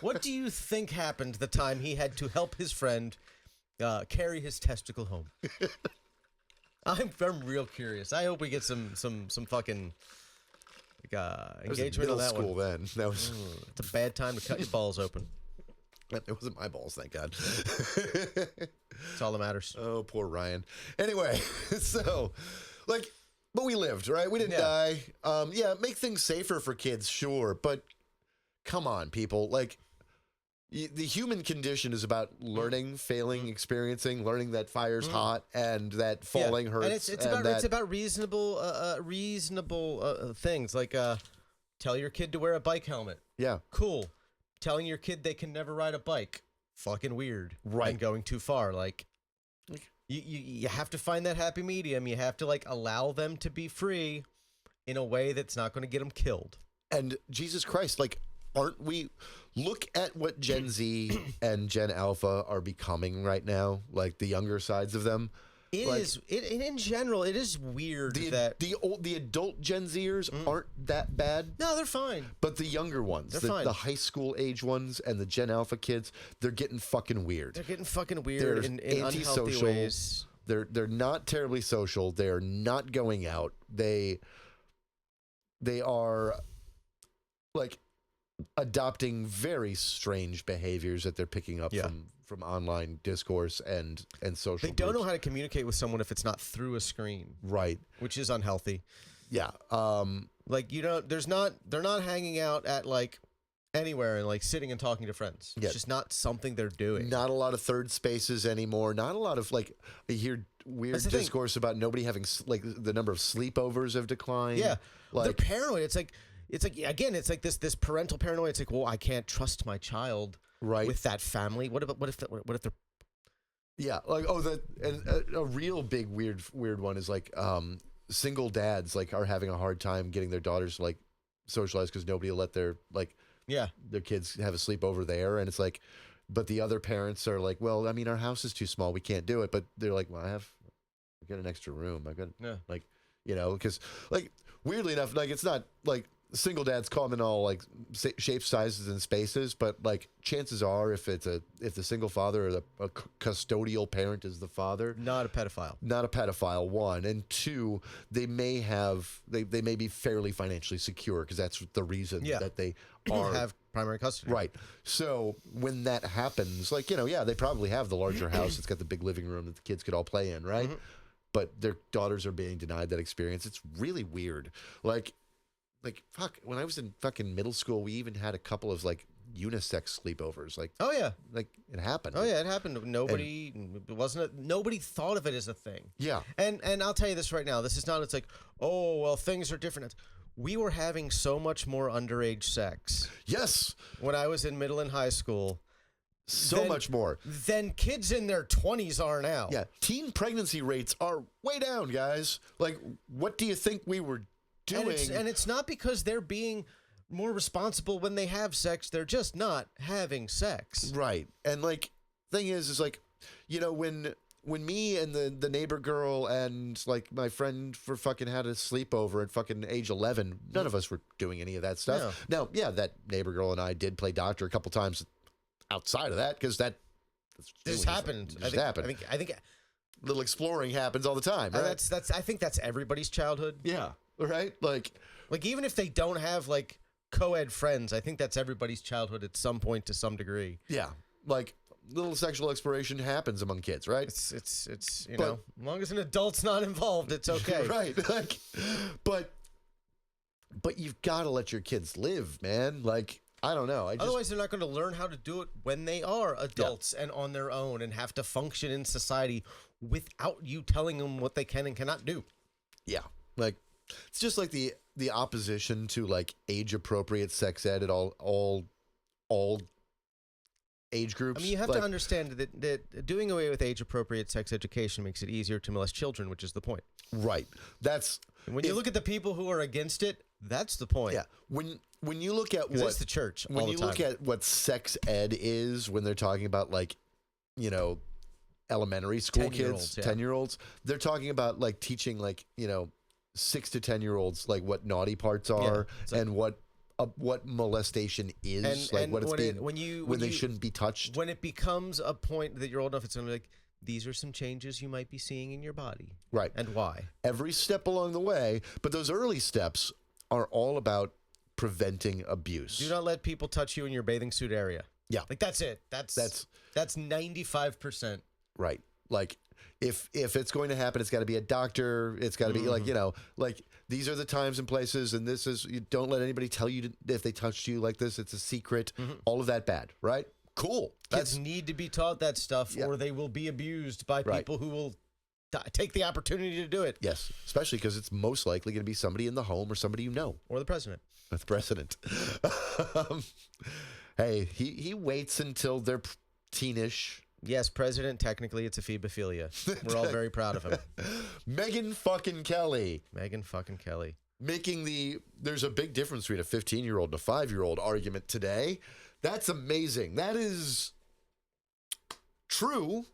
What do you think happened the time he had to help his friend carry his testicle home? I'm real curious. I hope we get some fucking engagement on that one. Then that was it's a bad time to cut your balls open. It wasn't my balls, thank God. That's all that matters. Oh, poor Ryan. Anyway, so like. But we lived, right? We didn't die. Make things safer for kids, sure. But come on, people. Like, the human condition is about learning, failing, experiencing, learning that fire's hot and that falling hurts. And it's about reasonable things. Like, tell your kid to wear a bike helmet. Yeah. Cool. Telling your kid they can never ride a bike. Fucking weird. Right. And going too far. Like... You have to find that happy medium. You have to like allow them to be free in a way that's not going to get them killed. And Jesus Christ, like, aren't we? Look at what Gen Z and Gen Alpha are becoming right now, like the younger sides of them. It is. In general, it is weird that the adult Gen Zers aren't that bad. No, they're fine. But the younger ones, the high school age ones, and the Gen Alpha kids, they're getting fucking weird. They're getting fucking weird in unhealthy ways. They're not terribly social. They are not going out. They are like adopting very strange behaviors that they're picking up from online discourse and social. They don't know how to communicate with someone if it's not through a screen, right? Which is unhealthy. Yeah. Like they're not hanging out at like anywhere and like sitting and talking to friends. It's just not something they're doing. Not a lot of third spaces anymore. Not a lot of like I hear weird discourse about nobody having like the number of sleepovers have declined. Yeah, like they're paranoid. It's like again, it's like this parental paranoia. It's like, well, I can't trust my child with that family. What if they're like a real big weird one is like single dads like are having a hard time getting their daughters to, like socialize because nobody will let their kids have a sleepover there, and it's like, but the other parents are like, well, I mean, our house is too small, we can't do it, but they're like, well, I've got an extra room, I've got like, you know, because like weirdly enough, like it's not like single dads come in all like shapes, sizes, and spaces, but like chances are if the single father or a custodial parent is the father, not a pedophile, one, and two, they may be fairly financially secure because that's the reason that they have primary custody, right? So when that happens, like, you know, they probably have the larger house, it's got the big living room that the kids could all play in, right? But their daughters are being denied that experience. It's really weird. Like, fuck, when I was in fucking middle school, we even had a couple of, like, unisex sleepovers. Like, oh, yeah. Like, it happened. Oh, yeah, it happened. Nobody thought of it as a thing. Yeah. And I'll tell you this right now. This is not, it's like, oh, well, things are different. We were having so much more underage sex. Yes. When I was in middle and high school. So much more. Than kids in their 20s are now. Yeah. Teen pregnancy rates are way down, guys. Like, what do you think we were doing? And it's not because they're being more responsible when they have sex. They're just not having sex. Right. And like, thing is like, you know, when me and the neighbor girl and like my friend for fucking had a sleepover at fucking age 11, none of us were doing any of that stuff. No. Now, yeah, that neighbor girl and I did play doctor a couple times outside of that because that just happened. I think little exploring happens all the time. Right? I think that's everybody's childhood. Yeah. Right? Like even if they don't have like co-ed friends, I think that's everybody's childhood at some point to some degree. Yeah. Like little sexual exploration happens among kids, right? It's you know, as long as an adult's not involved, it's okay. Right. Like but you've got to let your kids live, man. Like, I don't know. Otherwise, they're not going to learn how to do it when they are adults and on their own and have to function in society without you telling them what they can and cannot do. Yeah. Like, it's just like the opposition to like age appropriate sex ed at all age groups. I mean, you have to understand that doing away with age appropriate sex education makes it easier to molest children, which is the point. Right. When you look at the people who are against it, that's the point. Yeah. When you look at it's the church. When you look at what sex ed is, when they're talking about like, you know, elementary school kids, 10-year-olds, they're talking about like teaching like, you know, 6 to 10-year-olds like what naughty parts are and what molestation is, like what it's when they shouldn't be touched. When it becomes a point that you're old enough, it's going to be like, these are some changes you might be seeing in your body. Right. And why? Every step along the way, but those early steps are all about preventing abuse. Do not let people touch you in your bathing suit area. Yeah. Like that's it. That's 95%. Right. Like if it's going to happen, it's got to be a doctor. It's got to be like, you know, like these are the times and places, and this is, you don't let anybody tell you if they touched you like this. It's a secret. All of that bad, right? Cool. Kids need to be taught that stuff, or they will be abused by people who will take the opportunity to do it. Yes, especially because it's most likely going to be somebody in the home or somebody you know. Or the president. The president. Hey, he waits until they're teenish. Yes, president, technically it's a phebophilia. We're all very proud of him. Megyn fucking Kelly. Making there's a big difference between a 15-year-old and a 5-year-old argument today. That's amazing. That is true.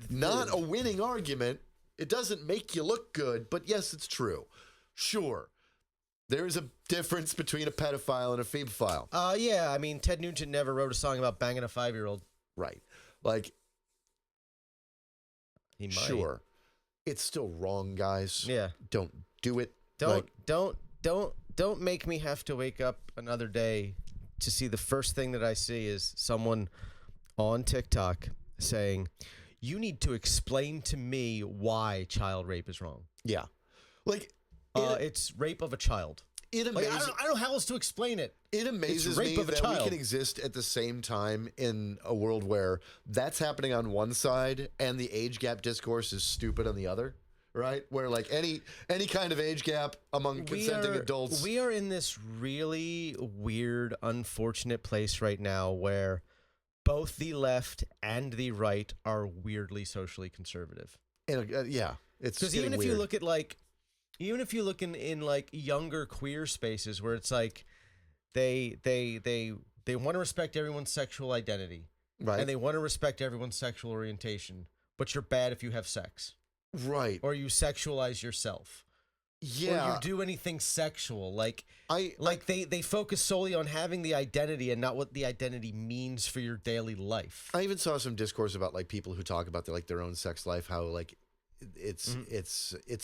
Not a winning argument. It doesn't make you look good, but yes, it's true. Sure. There is a difference between a pedophile and a femophile. Yeah, I mean, Ted Nugent never wrote a song about banging a 5-year-old. Right. Like, he might. Sure. It's still wrong, guys. Yeah. Don't do it. Don't make me have to wake up another day to see the first thing that I see is someone on TikTok saying, "You need to explain to me why child rape is wrong." Yeah. Like, it's rape of a child. It amazes, I don't know how else to explain it. It amazes me that we can exist at the same time in a world where that's happening on one side and the age gap discourse is stupid on the other, right? Where like any kind of age gap among consenting adults. We are in this really weird, unfortunate place right now where both the left and the right are weirdly socially conservative. And yeah, it's because even if you look at like. Even if you look in like younger queer spaces where it's like they want to respect everyone's sexual identity, right? And they want to respect everyone's sexual orientation, but you're bad if you have sex, right? Or you sexualize yourself, yeah, or you do anything sexual. Like they focus solely on having the identity and not what the identity means for your daily life. I even saw some discourse about like people who talk about their own sex life, how like. It's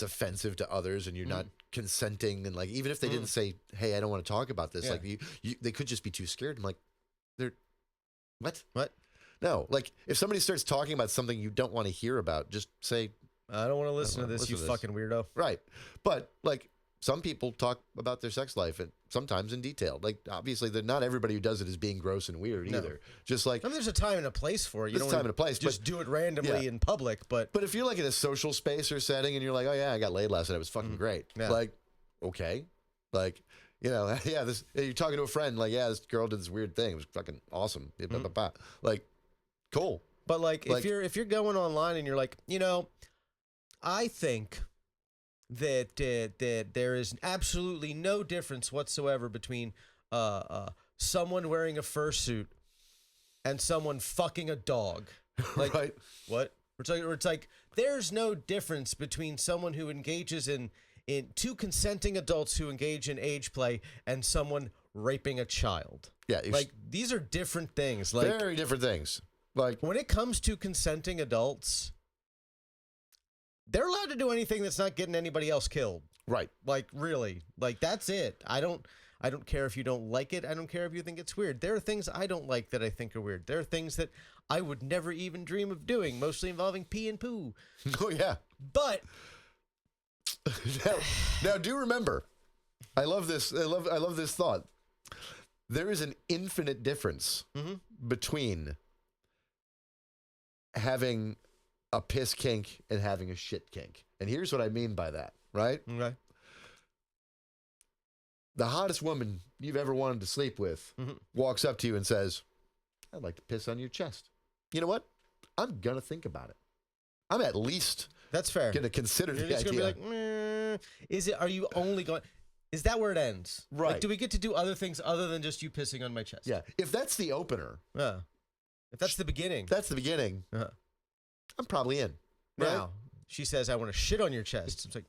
offensive to others and you're not consenting, and like even if they didn't say, hey, I don't want to talk about this, like they could just be too scared. I'm like, they're what no, like if somebody starts talking about something you don't want to hear about, just say, I don't want to listen to this, you fucking weirdo. Right. But like some people talk about their sex life and sometimes in detail. Like obviously, not everybody who does it is being gross and weird either. Just like there's a time and a place for it. You there's a time and a place. Just do it randomly in public. But if you're like in a social space or setting and you're like, oh yeah, I got laid last night, it was fucking great. Yeah. Like, okay, like you're talking to a friend, like this girl did this weird thing. It was fucking awesome. Like, cool. But like if you're going online and you're like, I think. That there is absolutely no difference whatsoever between someone wearing a fursuit and someone fucking a dog. Like, right? What? It's like there's no difference between someone who engages in two consenting adults who engage in age play and someone raping a child. Yeah, like these are different things. Like very different things. Like when it comes to consenting adults. They're allowed to do anything that's not getting anybody else killed. Right. Like, really. Like, that's it. I don't care if you don't like it. I don't care if you think it's weird. There are things I don't like that I think are weird. There are things that I would never even dream of doing, mostly involving pee and poo. Oh, yeah. But... now, do remember, I love this. I love this thought. There is an infinite difference between having... a piss kink and having a shit kink. And here's what I mean by that, right? Okay. The hottest woman you've ever wanted to sleep with walks up to you and says, I'd like to piss on your chest. You know what? I'm going to think about it. I'm at least that's fair. Going to consider the idea. You're just going to be like, are you only going... Is that where it ends? Right. Like, do we get to do other things other than just you pissing on my chest? Yeah. If that's the opener. Yeah. If that's the beginning. That's the beginning. I'm probably in. Right? Now, she says, I want to shit on your chest. It's like,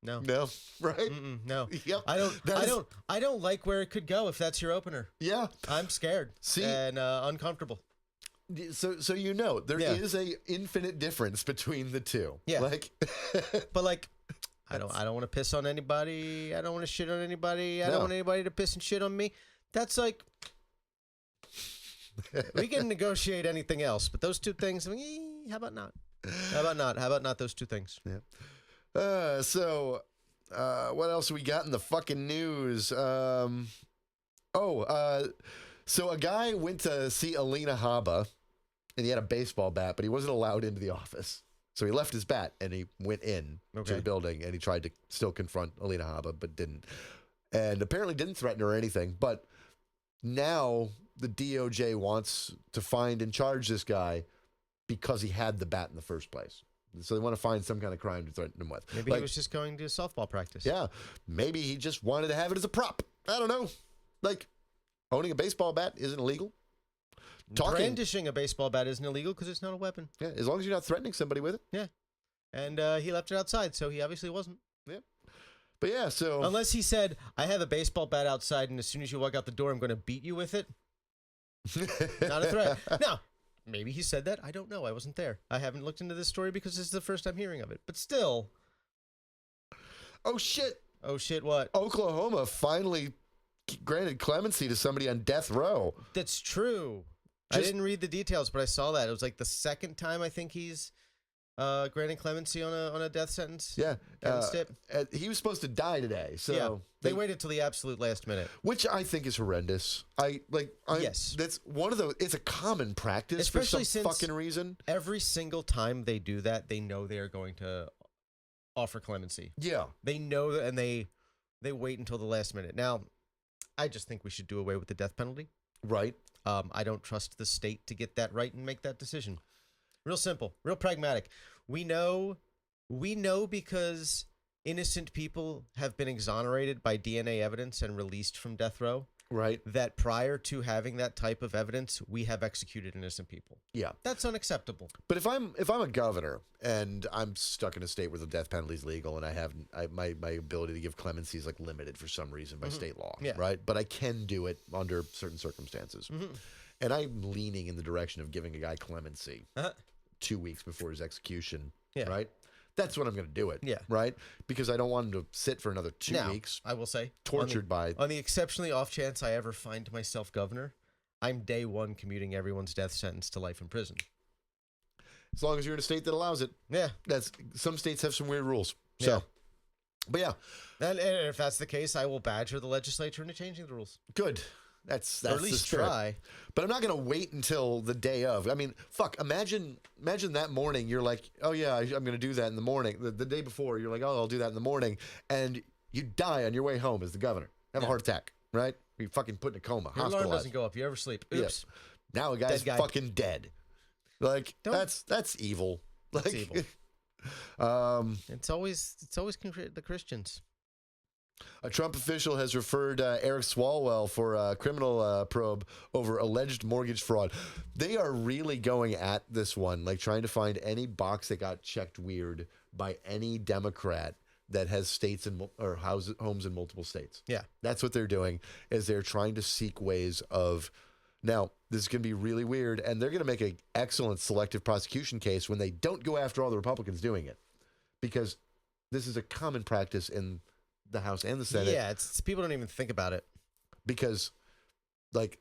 no. No, right? No. Yep. I don't like where it could go if that's your opener. Yeah. I'm scared. See? And uncomfortable. So there is a infinite difference between the two. Yeah. Like but like I don't want to piss on anybody. I don't want to shit on anybody. I don't want anybody to piss and shit on me. That's like we can negotiate anything else, but those two things, how about not? How about not those two things? Yeah. So what else we got in the fucking news? So a guy went to see Alina Habba, and he had a baseball bat, but he wasn't allowed into the office. So he left his bat, and he went in to the building, and he tried to still confront Alina Habba, but didn't. And apparently didn't threaten her or anything, but now the DOJ wants to find and charge this guy because he had the bat in the first place. So they want to find some kind of crime to threaten him with. Maybe he was just going to softball practice. Yeah. Maybe he just wanted to have it as a prop. I don't know. Like, owning a baseball bat isn't illegal. talking. Brandishing a baseball bat isn't illegal because it's not a weapon. Yeah, as long as you're not threatening somebody with it. Yeah. And he left it outside, so he obviously wasn't. Yeah. But yeah, so... Unless he said, I have a baseball bat outside, and as soon as you walk out the door, I'm going to beat you with it. Not a threat. Now, maybe he said that. I don't know. I wasn't there. I haven't looked into this story because this is the first time hearing of it. But still... Oh, shit. Oh, shit, what? Oklahoma finally granted clemency to somebody on death row. That's true. I didn't read the details, but I saw that. It was like the second time I think he's granted clemency on a death sentence. Yeah. Kevin Stitt. He was supposed to die today, so... Yeah. They waited till the absolute last minute. Which I think is horrendous. Yes. That's one of those... It's a common practice Especially for some since fucking reason. Every single time they do that, they know they are going to offer clemency. Yeah. They know that, and they wait until the last minute. Now, I just think we should do away with the death penalty. Right. I don't trust the state to get that right and make that decision. Real simple, real pragmatic. We know because innocent people have been exonerated by DNA evidence and released from death row. Right. That prior to having that type of evidence, we have executed innocent people. Yeah. That's unacceptable. But if I'm a governor and I'm stuck in a state where the death penalty is legal and my ability to give clemency is like limited for some reason by state law, right? But I can do it under certain circumstances. And I'm leaning in the direction of giving a guy clemency 2 weeks before his execution, right? That's when I'm going to do it, right? Because I don't want him to sit for another 2 weeks. I will say, tortured on the exceptionally off chance I ever find myself governor, I'm day one commuting everyone's death sentence to life in prison. As long as you're in a state that allows it. Yeah. Some states have some weird rules. So, but yeah. And if that's the case, I will badger the legislature into changing the rules. Good. That's or at least try. But I'm not going to wait until the day of. I mean, fuck, imagine that morning you're like, oh yeah, I'm going to do that in the morning. The day before you're like, oh, I'll do that in the morning. And you die on your way home as the governor. Have a heart attack, right? You fucking put in a coma, your hospitalized. alarm doesn't go up. You ever sleep. Oops. Yeah. Now a guy's fucking dead. Like, that's evil. Like, that's evil. It's always the Christians. A Trump official has referred Eric Swalwell for a criminal probe over alleged mortgage fraud. They are really going at this one, like trying to find any box that got checked weird by any Democrat that has states or homes in multiple states. Yeah. That's what they're doing, is they're trying to seek ways of... Now, this is going to be really weird, and they're going to make an excellent selective prosecution case when they don't go after all the Republicans doing it. Because this is a common practice in the House and the Senate. Yeah, it's people don't even think about it. Because, like,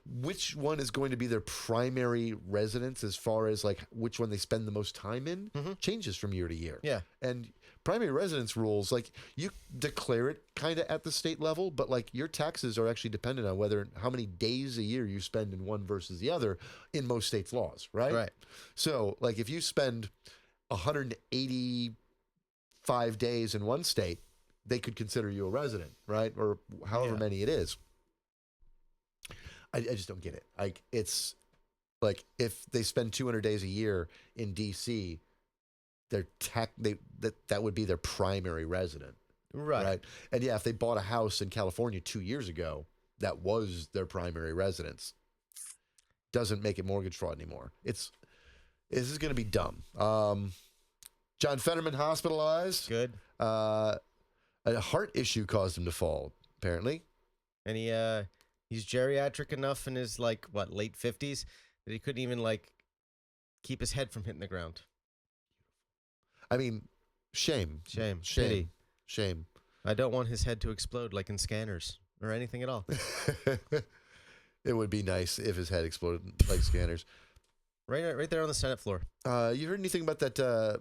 which one is going to be their primary residence as far as, like, which one they spend the most time in changes from year to year. Yeah. And primary residence rules, like, you declare it kind of at the state level, but, like, your taxes are actually dependent on how many days a year you spend in one versus the other in most states' laws, right? Right. So, like, if you spend 185 days in one state, they could consider you a resident, right? Or however many it is. I just don't get it. Like, it's like if they spend 200 days a year in D.C., that would be their primary resident, right? And yeah, if they bought a house in California 2 years ago, that was their primary residence. Doesn't make it mortgage fraud anymore. This is going to be dumb. John Fetterman hospitalized. Good. A heart issue caused him to fall, apparently. And he's geriatric enough in his, like, late 50s that he couldn't even, like, keep his head from hitting the ground. I mean, shame. Pity. Shame. I don't want his head to explode like in Scanners or anything at all. It would be nice if his head exploded like Scanners. Right there on the Senate floor. You heard anything about that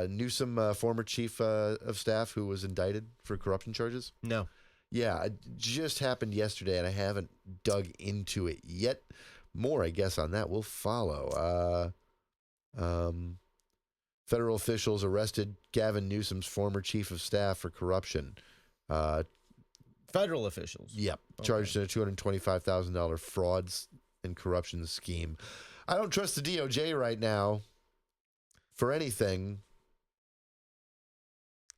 Newsom former chief of staff who was indicted for corruption charges? No. Yeah, it just happened yesterday, and I haven't dug into it yet. More, I guess, on that will follow. Federal officials arrested Gavin Newsom's former chief of staff for corruption. Federal officials? Yep. Okay. Charged in a $225,000 frauds and corruption scheme. I don't trust the DOJ right now for anything.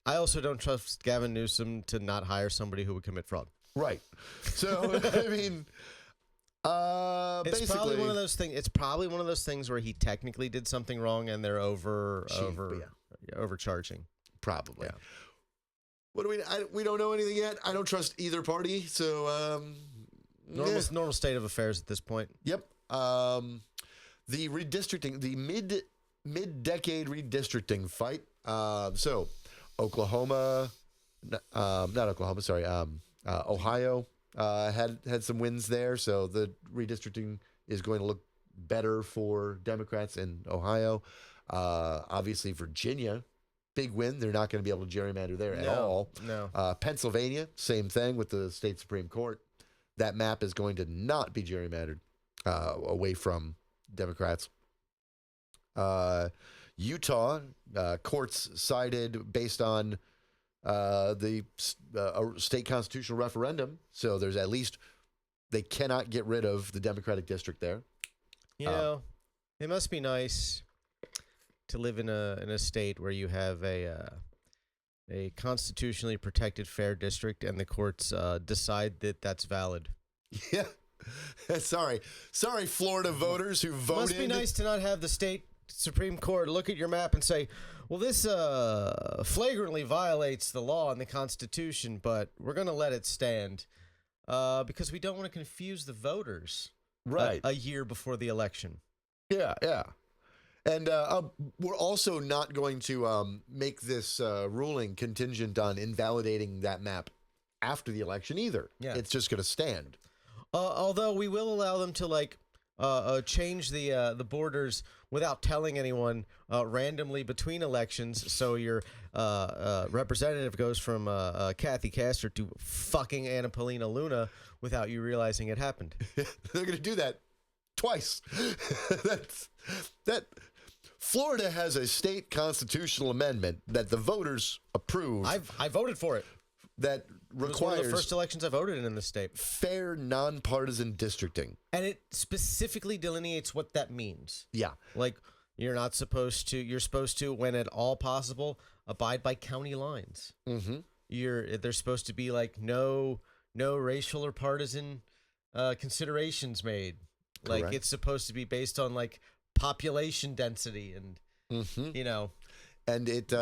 I also don't trust Gavin Newsom to not hire somebody who would commit fraud. Right. So, I mean, It's Basically, probably one of those things. It's probably one of those things where he technically did something wrong and they're overcharging. Probably. Yeah. What do we don't know anything yet. I don't trust either party. So Normal state of affairs at this point. Yep. The redistricting, the mid-decade redistricting fight. So Oklahoma, not Oklahoma. Sorry. Ohio had some wins there. So the redistricting is going to look better for Democrats in Ohio. Obviously, Virginia, big win. They're not going to be able to gerrymander there at all. No. Pennsylvania, same thing with the state Supreme Court. That map is going to not be gerrymandered away from Democrats. Utah, courts sided based on the state constitutional referendum. So there's at least, they cannot get rid of the Democratic district there. You know, it must be nice to live in a state where you have a constitutionally protected fair district and the courts decide that that's valid. Yeah. Sorry, Florida voters who voted. Must be nice to not have the state Supreme Court look at your map and say, well, this flagrantly violates the law and the Constitution, but we're going to let it stand because we don't want to confuse the voters a year before the election. Yeah. And we're also not going to make this ruling contingent on invalidating that map after the election either. Yeah. It's just going to stand. Although we will allow them to change the borders without telling anyone randomly between elections. So your representative goes from Kathy Castor to fucking Anna Paulina Luna without you realizing it happened. They're going to do that twice. that Florida has a state constitutional amendment that the voters approved. I voted for it. That requires, it was one of the first elections I voted in the state. Fair, nonpartisan districting. And it specifically delineates what that means. Yeah. Like, you're supposed to, when at all possible, abide by county lines. Mm-hmm. There's supposed to be, like, no racial or partisan considerations made. Correct. Like, it's supposed to be based on, like, population density and, you know. And it...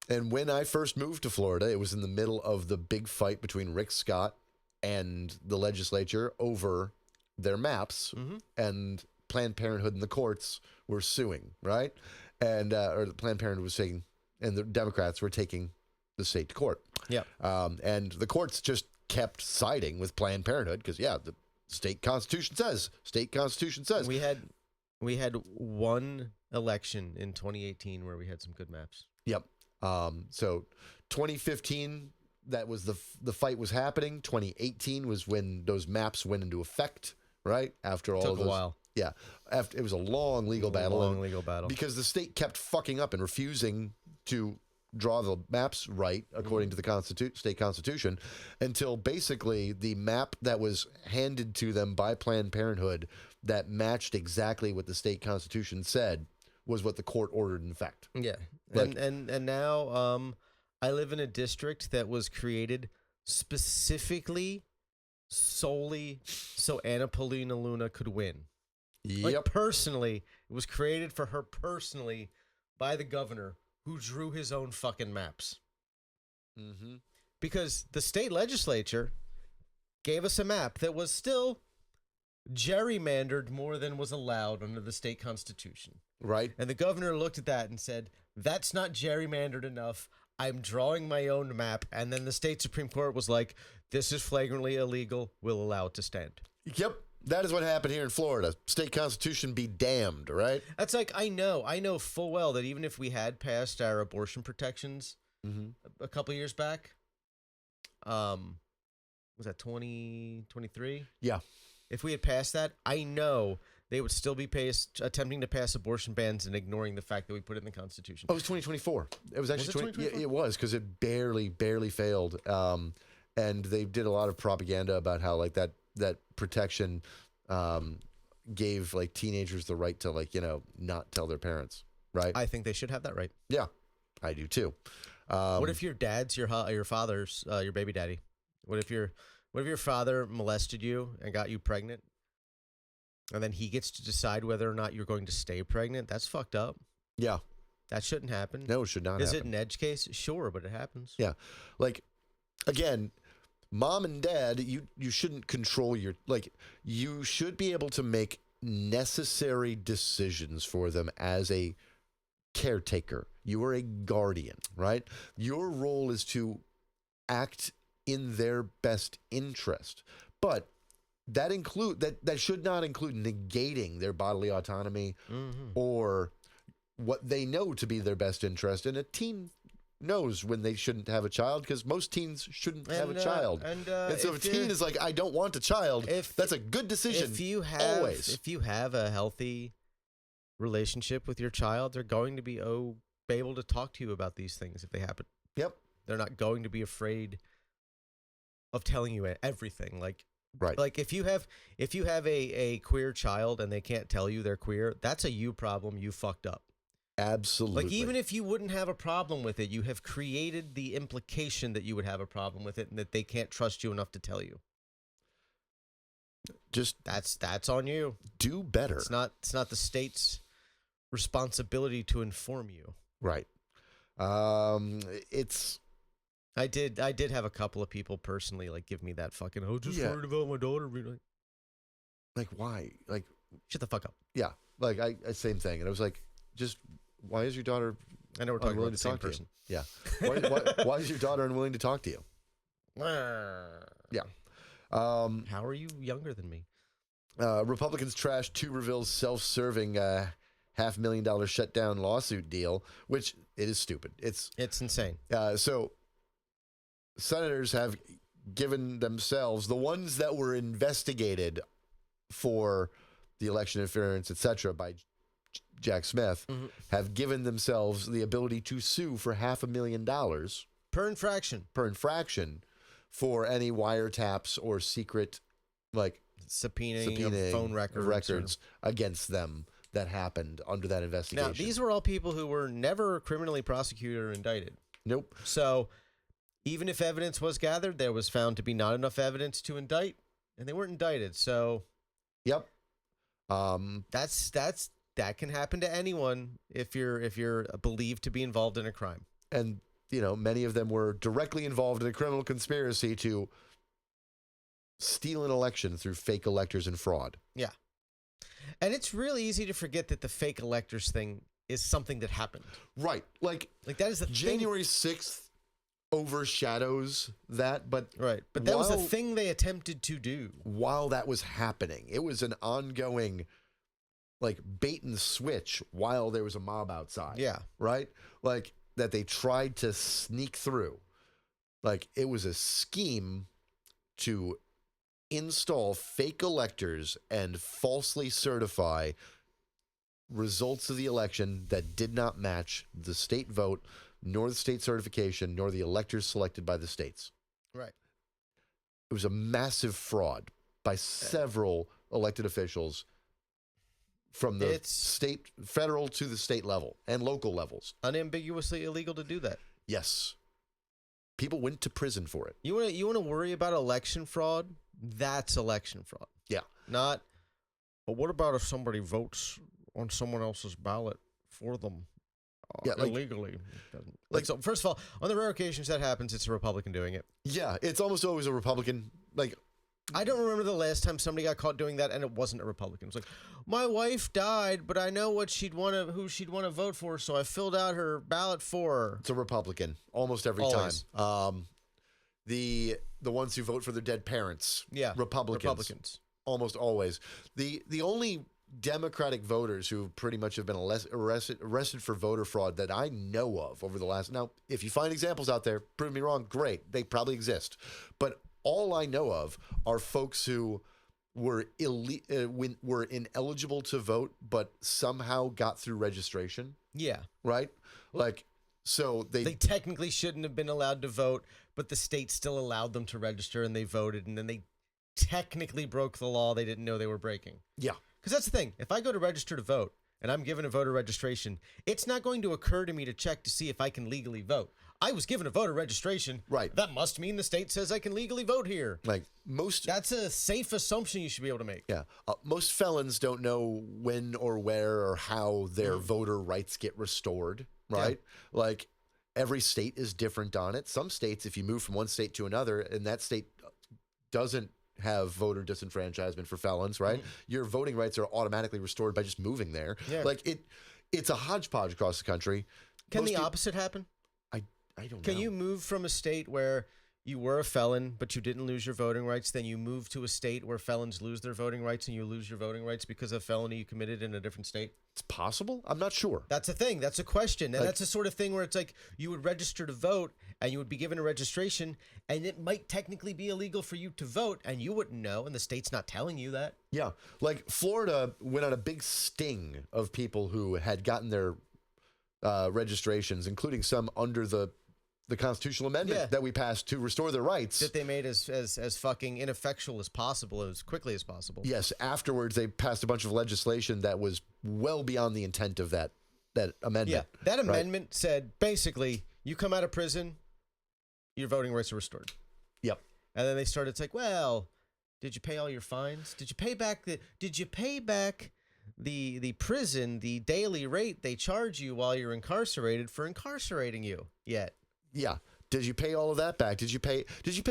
And when I first moved to Florida, it was in the middle of the big fight between Rick Scott and the legislature over their maps, and Planned Parenthood and the courts were suing, right? And or Planned Parenthood was saying, and the Democrats were taking the state to court. Yeah. And the courts just kept siding with Planned Parenthood because, the state constitution says. We had one election in 2018 where we had some good maps. Yep. So 2015, that was the fight was happening. 2018 was when those maps went into effect, right? After all Took of those, a while. Yeah. After it was a long legal battle. Battle. Because the state kept fucking up and refusing to draw the maps right according to the state constitution until basically the map that was handed to them by Planned Parenthood that matched exactly what the state constitution said was what the court ordered in effect. Yeah. Like, and now I live in a district that was created specifically solely so Anna Paulina Luna could win. Yep. Like, personally, it was created for her personally by the governor who drew his own fucking maps. Mm-hmm. Because the state legislature gave us a map that was still gerrymandered more than was allowed under the state constitution. Right. And the governor looked at that and said, that's not gerrymandered enough. I'm drawing my own map. And then the state Supreme Court was like, this is flagrantly illegal. We'll allow it to stand. Yep. That is what happened here in Florida. State constitution be damned, right? That's like, I know full well that even if we had passed our abortion protections a couple years back, was that 2023? Yeah. If we had passed that, I know they would still be attempting to pass abortion bans and ignoring the fact that we put it in the Constitution. Oh, it was 2024. It was actually 2024? Yeah, it was, because it barely failed. And they did a lot of propaganda about how like that protection gave like teenagers the right to like, not tell their parents, right? I think they should have that right. Yeah, I do too. What if your dad's your father's your baby daddy? What if your father molested you and got you pregnant And then he gets to decide whether or not you're going to stay pregnant. That's fucked up. Yeah. That shouldn't happen. No, it should not Is happen. it an edge case? Sure, but it happens. Yeah. Like, again, mom and dad, you shouldn't control your, like, you should be able to make necessary decisions for them as a caretaker. You are a guardian, right? Your role is to act in their best interest. But that should not include negating their bodily autonomy or what they know to be their best interest. And a teen knows when they shouldn't have a child, because most teens shouldn't have a child. And so if a teen is like, I don't want a child, that's a good decision. If you have a healthy relationship with your child, they're going to be able to talk to you about these things if they happen. Yep. They're not going to be afraid of telling you everything. Right. Like if you have a queer child and they can't tell you they're queer, that's a you problem. You fucked up. Absolutely. Like, even if you wouldn't have a problem with it, you have created the implication that you would have a problem with it and that they can't trust you enough to tell you. Just that's on you. Do better. It's not the state's responsibility to inform you. Right. It's. I did have a couple of people personally like give me that fucking worried about my daughter. Like, why? Like, shut the fuck up. Yeah. Like I same thing, and I was like, just why is your daughter? I know we're talking about the same person. Yeah. Why is your daughter unwilling to talk to you? Yeah. How are you younger than me? Republicans trashed Tuberville's self-serving $500,000 shutdown lawsuit deal, which it is stupid. It's insane. So senators have given themselves, the ones that were investigated for the election interference, etc., by Jack Smith, have given themselves the ability to sue for $500,000 per infraction for any wiretaps or secret, like subpoenaing of phone records against them that happened under that investigation. Now, these were all people who were never criminally prosecuted or indicted. Nope. So even if evidence was gathered, there was found to be not enough evidence to indict, and they weren't indicted. So, yep. That can happen to anyone if you're believed to be involved in a crime. And many of them were directly involved in a criminal conspiracy to steal an election through fake electors and fraud. Yeah. And it's really easy to forget that the fake electors thing is something that happened. Right. Like that is the January 6th overshadows that, but right. But that was the thing they attempted to do. While that was happening, it was an ongoing like bait and switch while there was a mob outside. Yeah. Right? Like that they tried to sneak through. Like it was a scheme to install fake electors and falsely certify results of the election that did not match the state vote, nor the state certification, nor the electors selected by the states. Right. It was a massive fraud by several elected officials from the federal to the state level and local levels. Unambiguously illegal to do that. Yes. People went to prison for it. You want to worry about election fraud? That's election fraud. Yeah. Not, but what about if somebody votes on someone else's ballot for them illegally? So first of all, on the rare occasions that happens, it's a Republican doing it. Yeah, it's almost always a Republican. Like, I don't remember the last time somebody got caught doing that and it wasn't a Republican. It's like, my wife died, but I know who she'd want to vote for, so I filled out her ballot for her. It's a Republican almost every time. The ones who vote for their dead parents, Republicans, almost always. The only Democratic voters who pretty much have been arrested for voter fraud that I know of over the last. Now, if you find examples out there, prove me wrong. Great, they probably exist, but all I know of are folks who were ineligible to vote, but somehow got through registration. Yeah. Right? Like, so they technically shouldn't have been allowed to vote, but the state still allowed them to register and they voted, and then they technically broke the law they didn't know they were breaking. Yeah. Because that's the thing. If I go to register to vote and I'm given a voter registration, it's not going to occur to me to check to see if I can legally vote. I was given a voter registration. Right. That must mean the state says I can legally vote here. Like most... That's a safe assumption you should be able to make. Yeah. Most felons don't know when or where or how their voter rights get restored, right? Yeah. Like every state is different on it. Some states, if you move from one state to another and that state doesn't have voter disenfranchisement for felons, right? Your voting rights are automatically restored by just moving there. Yeah. Like it's a hodgepodge across the country. Can the opposite happen? I don't know. Can you move from a state where you were a felon, but you didn't lose your voting rights, then you move to a state where felons lose their voting rights and you lose your voting rights because of felony you committed in a different state? It's possible. I'm not sure. That's a thing. That's a question. And that's the sort of thing where it's like you would register to vote and you would be given a registration and it might technically be illegal for you to vote and you wouldn't know and the state's not telling you that. Yeah. Like Florida went on a big sting of people who had gotten their registrations, including some under the constitutional amendment that we passed to restore their rights. That they made as fucking ineffectual as possible, as quickly as possible. Yes. Afterwards, they passed a bunch of legislation that was well beyond the intent of that amendment. Yeah. That amendment said, basically, you come out of prison, your voting rights are restored. Yep. And then they started, it's like, well, did you pay all your fines? Did you pay back the prison, the daily rate they charge you while you're incarcerated for incarcerating you yet? Yeah. Did you pay all of that back? Did you pay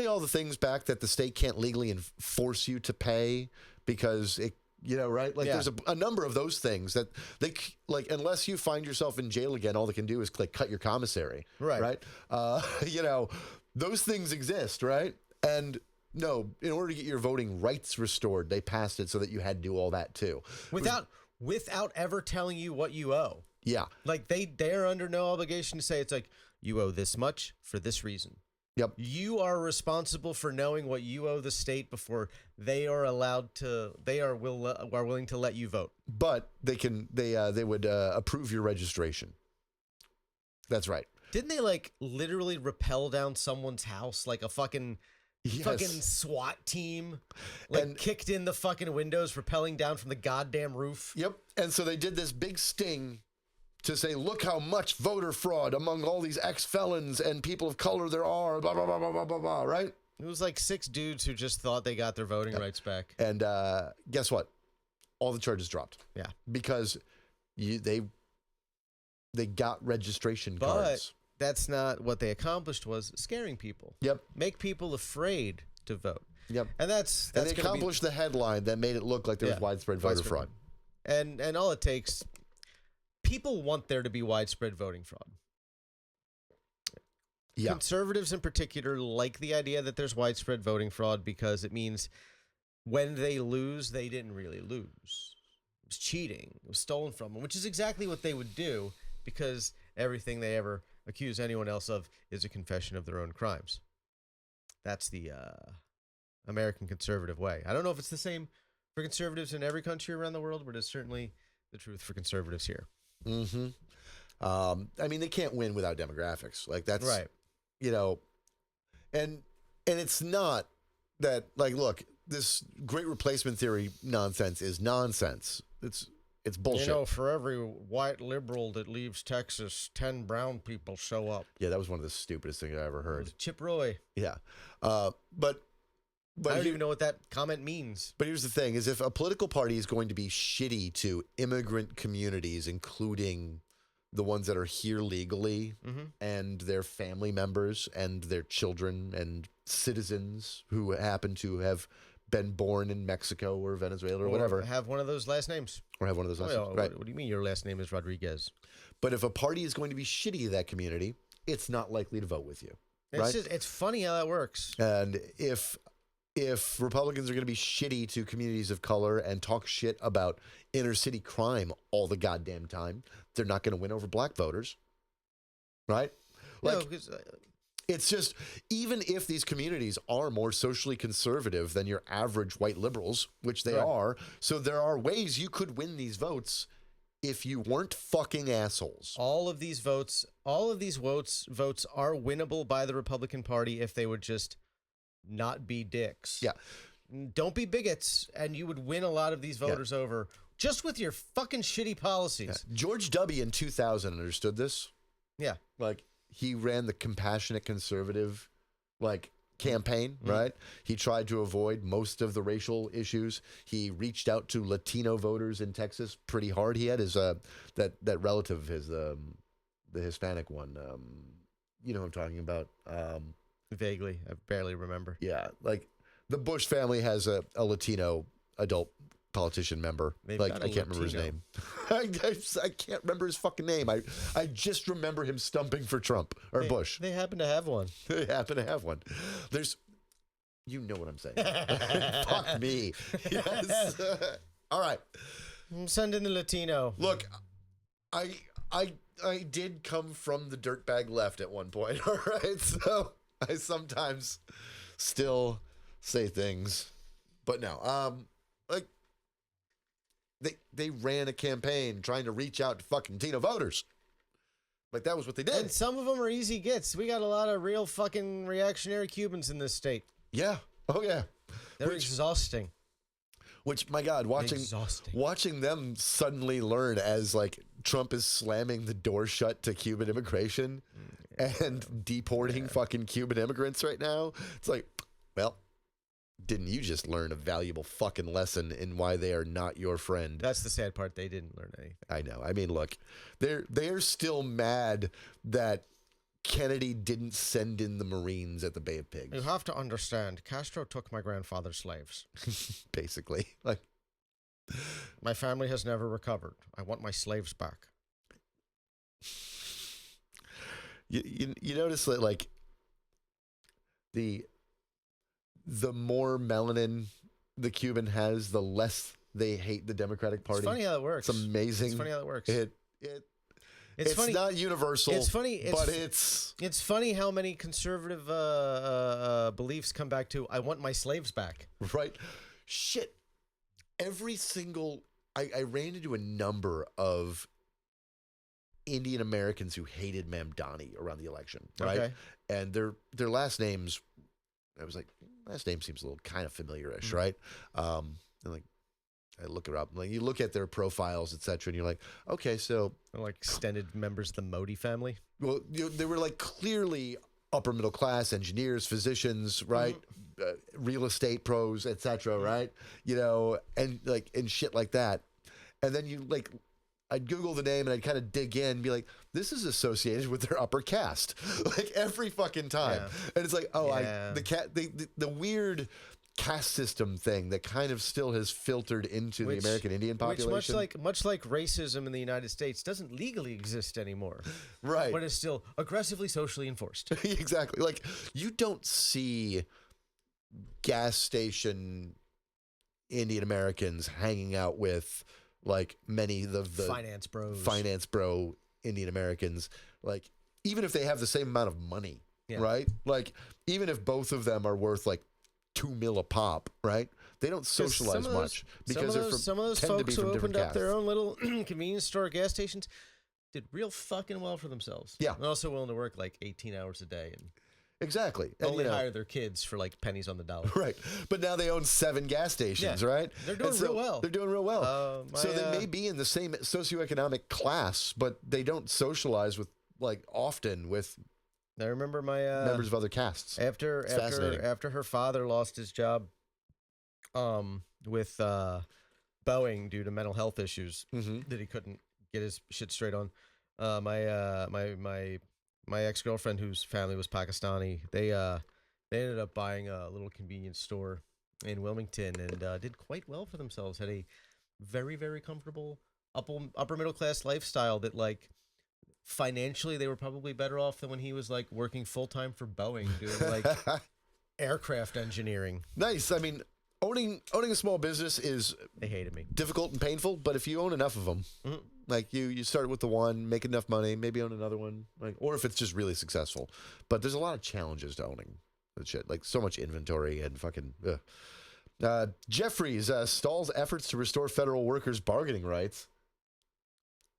all the things back that the state can't legally force you to pay because it, right? Like there's a number of those things that they like, unless you find yourself in jail again, all they can do is like cut your commissary. Right. Those things exist. Right. And no, in order to get your voting rights restored, they passed it so that you had to do all that too. Without ever telling you what you owe. Yeah. Like they're under no obligation to say it's like, you owe this much for this reason. Yep. You are responsible for knowing what you owe the state before they are willing to let you vote. But they would approve your registration. That's right. Didn't they like literally rappel down someone's house like a fucking SWAT team, like kicked in the fucking windows, rappelling down from the goddamn roof? Yep. And so they did this big sting to say, look how much voter fraud among all these ex-felons and people of color there are, blah, blah, blah, blah, blah, blah, blah, right? It was like 6 dudes who just thought they got their voting rights back. And guess what? All the charges dropped. Yeah. Because they got registration cards. But that's not what they accomplished, was scaring people. Yep. Make people afraid to vote. Yep. And that's they accomplished the headline that made it look like there was widespread voter fraud. And all it takes... People want there to be widespread voting fraud. Yeah. Conservatives in particular like the idea that there's widespread voting fraud because it means when they lose, they didn't really lose. It was cheating. It was stolen from them, which is exactly what they would do because everything they ever accuse anyone else of is a confession of their own crimes. That's the American conservative way. I don't know if it's the same for conservatives in every country around the world, but it's certainly the truth for conservatives here. Mm-hmm. I mean, they can't win without demographics. Like that's right. And it's not that like, look, this great replacement theory nonsense is nonsense. It's bullshit. For every white liberal that leaves Texas, 10 brown people show up. Yeah, that was one of the stupidest things I ever heard. Chip Roy. Yeah. But I don't even know what that comment means. But here's the thing, is if a political party is going to be shitty to immigrant communities, including the ones that are here legally and their family members and their children and citizens who happen to have been born in Mexico or Venezuela or whatever. Have one of those last names. Or have one of those last names. Right. What do you mean your last name is Rodriguez? But if a party is going to be shitty to that community, it's not likely to vote with you. Right? It's funny how that works. And if Republicans are going to be shitty to communities of color and talk shit about inner city crime all the goddamn time, they're not going to win over black voters. Right? Like, no, it's just, even if these communities are more socially conservative than your average white liberals, which they are, so there are ways you could win these votes if you weren't fucking assholes. All of these votes are winnable by the Republican Party if they would just not be dicks. Yeah. Don't be bigots, and you would win a lot of these voters over Just with your fucking shitty policies. Yeah. George W. in 2000 understood this. Yeah. Like, he ran the compassionate conservative, like, campaign, right? He tried to avoid most of the racial issues. He reached out to Latino voters in Texas pretty hard. He had his, that relative of his, the Hispanic one, you know what I'm talking about? Vaguely. I barely remember. Yeah. Like, the Bush family has a Latino adult politician member. Like, I can't remember his name. I can't remember his fucking name. I just remember him stumping for Trump or Bush. They happen to have one. They happen to have one. You know what I'm saying. Fuck me. Yes. All right. Send in the Latino. Look, I did come from the dirtbag left at one point. All right. So I sometimes still say things, but no. Like, they ran a campaign trying to reach out to fucking Latino voters. Like, that was what they did. And some of them are easy gets. We got a lot of real fucking reactionary Cubans in this state. Yeah. Oh, yeah. They're exhausting. Which, my God, watching them suddenly learn as, like, Trump is slamming the door shut to Cuban immigration and deporting fucking Cuban immigrants right now. It's like, well, didn't you just learn a valuable fucking lesson in why they are not your friend? That's the sad part. They didn't learn anything. I know. I mean, look, they're still mad that Kennedy didn't send in the Marines at the Bay of Pigs. You have to understand, Castro took my grandfather's slaves. Basically. Like, my family has never recovered. I want my slaves back. You notice that, like, the more melanin the Cuban has, the less they hate the Democratic Party. It's funny how it works. It's amazing. It's funny how it works. It's funny. Not universal. It's funny, but it's funny how many conservative beliefs come back to, I want my slaves back. Right. Shit. Every single... I ran into a number of Indian Americans who hated Mamdani around the election, right? Okay. And their last names... I was like, last name seems a little kind of familiar-ish, right? And like, I look it up. Like, you look at their profiles, etc., and you're like, okay, so they're like extended members of the Modi family. Well, they were like clearly upper middle class, engineers, physicians, right? Real estate pros, etc., right? You know, and like and shit like that. And then you like, I'd Google the name and I'd kind of dig in and be like, this is associated with their upper caste, like every fucking time. Yeah. And it's like, oh, yeah. The weird caste system thing that kind of still has filtered into the American Indian population. Which much like racism in the United States doesn't legally exist anymore. Right. But it's still aggressively socially enforced. Exactly. Like, you don't see gas station Indian Americans hanging out with like many of the finance bro Indian Americans, like, even if they have the same amount of money, right? Like, even if both of them are worth like $2 million a pop, right? They don't socialize much because some of those folks who opened up their own little convenience store gas stations did real fucking well for themselves. Yeah. They're also willing to work like 18 hours a day and exactly. Only hire their kids for like pennies on the dollar. Right. But now they own 7 gas stations, right? They're doing real well. They're doing real well. So they may be in the same socioeconomic class, but they don't socialize with like often with I remember my members of other castes. After her father lost his job with Boeing due to mental health issues that he couldn't get his shit straight on. My ex-girlfriend, whose family was Pakistani, they ended up buying a little convenience store in Wilmington and did quite well for themselves. Had a very, very comfortable upper middle class lifestyle that, like, financially they were probably better off than when he was like working full time for Boeing doing like aircraft engineering. Nice. I mean, owning a small business is they hated me difficult and painful, but if you own enough of them. Like, you start with the one, make enough money, maybe own another one, like, or if it's just really successful. But there's a lot of challenges to owning that shit, like so much inventory and fucking. Jeffries stalls efforts to restore federal workers' bargaining rights.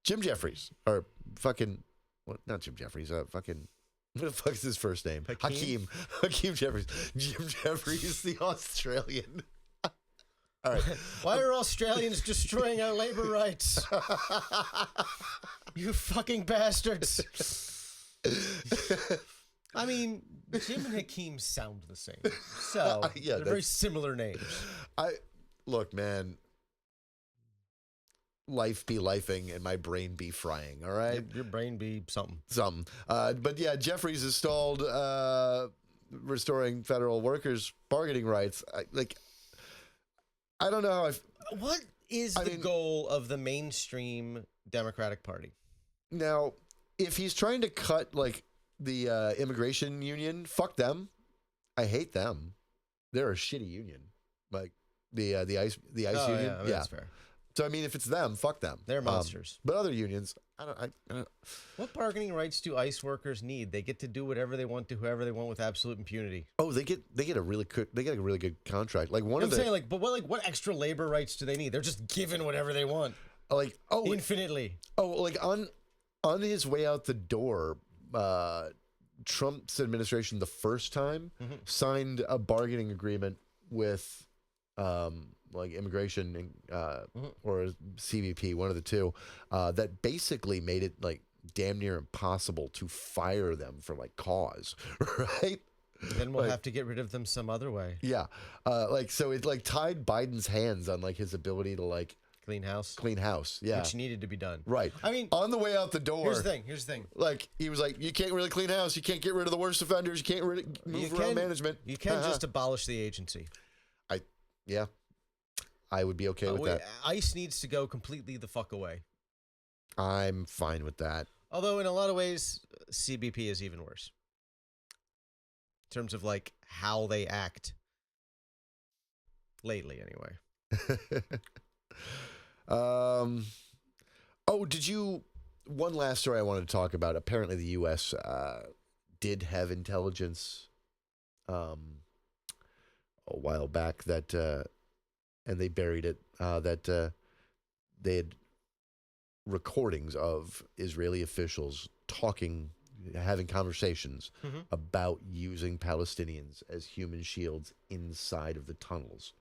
Jim Jeffries, or fucking, what? Not Jim Jeffries. Fucking, what the fuck is his first name? Hakeem Jeffries. Jim Jeffries, the Australian. All right. Why are Australians destroying our labor rights? You fucking bastards. I mean, Jim and Hakeem sound the same. So, they're very similar names. Look, man. Life be lifing and my brain be frying, all right? Your brain be something. But yeah, Jeffries has stalled restoring federal workers' bargaining rights. I don't know how What is the goal of the mainstream Democratic Party? Now, if he's trying to cut, like, the immigration union, fuck them. I hate them. They're a shitty union. Like, the ICE union. Yeah, that's fair. So, I mean, if it's them, fuck them. They're monsters. But other unions, I don't. What bargaining rights do ICE workers need? They get to do whatever they want to whoever they want with absolute impunity. Oh, they get a really good contract. Like what extra labor rights do they need? They're just given whatever they want. Infinitely. On his way out the door, Trump's administration the first time signed a bargaining agreement with like immigration or CBP, one of the two, that basically made it like damn near impossible to fire them for like cause, right? Then we'll have to get rid of them some other way. Yeah. So it like tied Biden's hands on like his ability to like clean house. Yeah. Which needed to be done. Right. I mean, on the way out the door. Here's the thing. Like he was like, you can't really clean house. You can't get rid of the worst offenders. You can't move around management. You can just abolish the agency. I would be okay with that. ICE needs to go completely the fuck away. I'm fine with that. Although in a lot of ways, CBP is even worse. In terms of like how they act. Lately, anyway. One last story I wanted to talk about. Apparently the U.S. Did have intelligence a while back that, and they buried it, that they had recordings of Israeli officials having conversations about using Palestinians as human shields inside of the tunnels.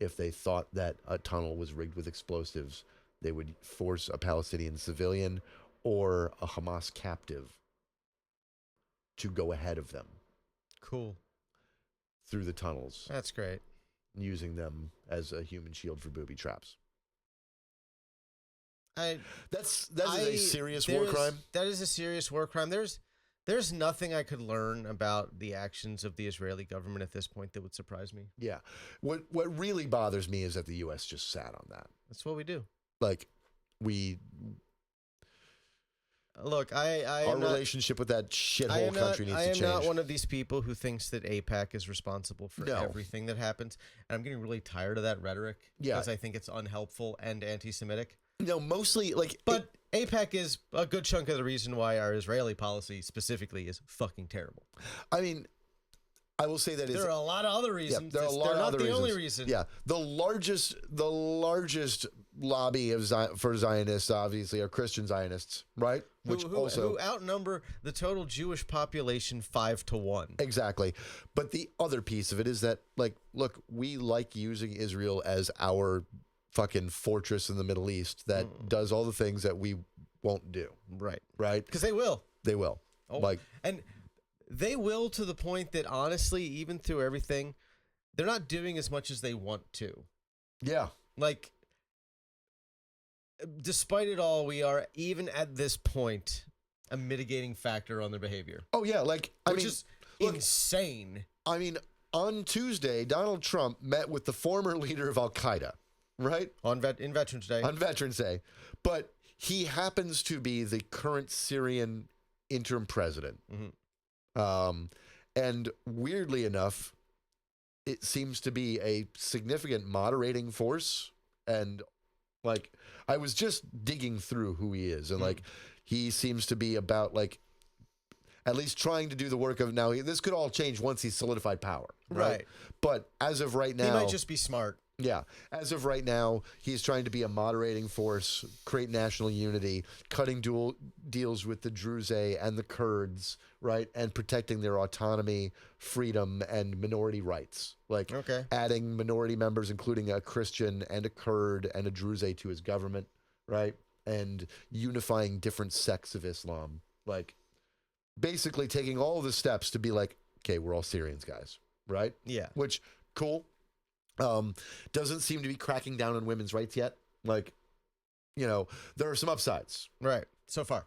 If they thought that a tunnel was rigged with explosives, they would force a Palestinian civilian or a Hamas captive to go ahead of them. Cool. Through the tunnels. That's great. Using them as a human shield for booby traps. That's a serious war crime. That is a serious war crime. There's nothing I could learn about the actions of the Israeli government at this point that would surprise me. Yeah. What really bothers me is that the U.S. just sat on that. That's what we do. Like, we... Look, our relationship with that shithole country needs to change. I am not one of these people who thinks that AIPAC is responsible for everything that happens. And I'm getting really tired of that rhetoric because I think it's unhelpful and anti-Semitic. No, mostly But AIPAC is a good chunk of the reason why our Israeli policy specifically is fucking terrible. I mean, I will say that there are a lot of other reasons. Yeah, there are a lot of other reasons. They're not the only reason. Yeah, the largest lobby for Zionists obviously are Christian Zionists, right? Who outnumber the total Jewish population 5-1. Exactly. But the other piece of it is that, like, look, we like using Israel as our fucking fortress in the Middle East that does all the things that we won't do. Right. Right? Because they will. They will. And they will, to the point that, honestly, even through everything, they're not doing as much as they want to. Yeah. Like, despite it all, we are, even at this point, a mitigating factor on their behavior. Oh, yeah. Which is insane. I mean, on Tuesday, Donald Trump met with the former leader of Al-Qaeda, right? In Veterans Day. On Veterans Day. But he happens to be the current Syrian interim president. And weirdly enough, it seems to be a significant moderating force. And like, I was just digging through who he is, and like, he seems to be about like, at least trying to do the work of, now this could all change once he's solidified power. Right. But as of right now, he might just be smart. Yeah. As of right now, he's trying to be a moderating force, create national unity, cutting deals with the Druze and the Kurds, right? And protecting their autonomy, freedom, and minority rights. Like adding minority members, including a Christian and a Kurd and a Druze to his government, right? And unifying different sects of Islam. Like basically taking all the steps to be like, okay, we're all Syrians, guys, right? Yeah. Which, cool. Doesn't seem to be cracking down on women's rights yet. Like, you know, there are some upsides. Right. So far.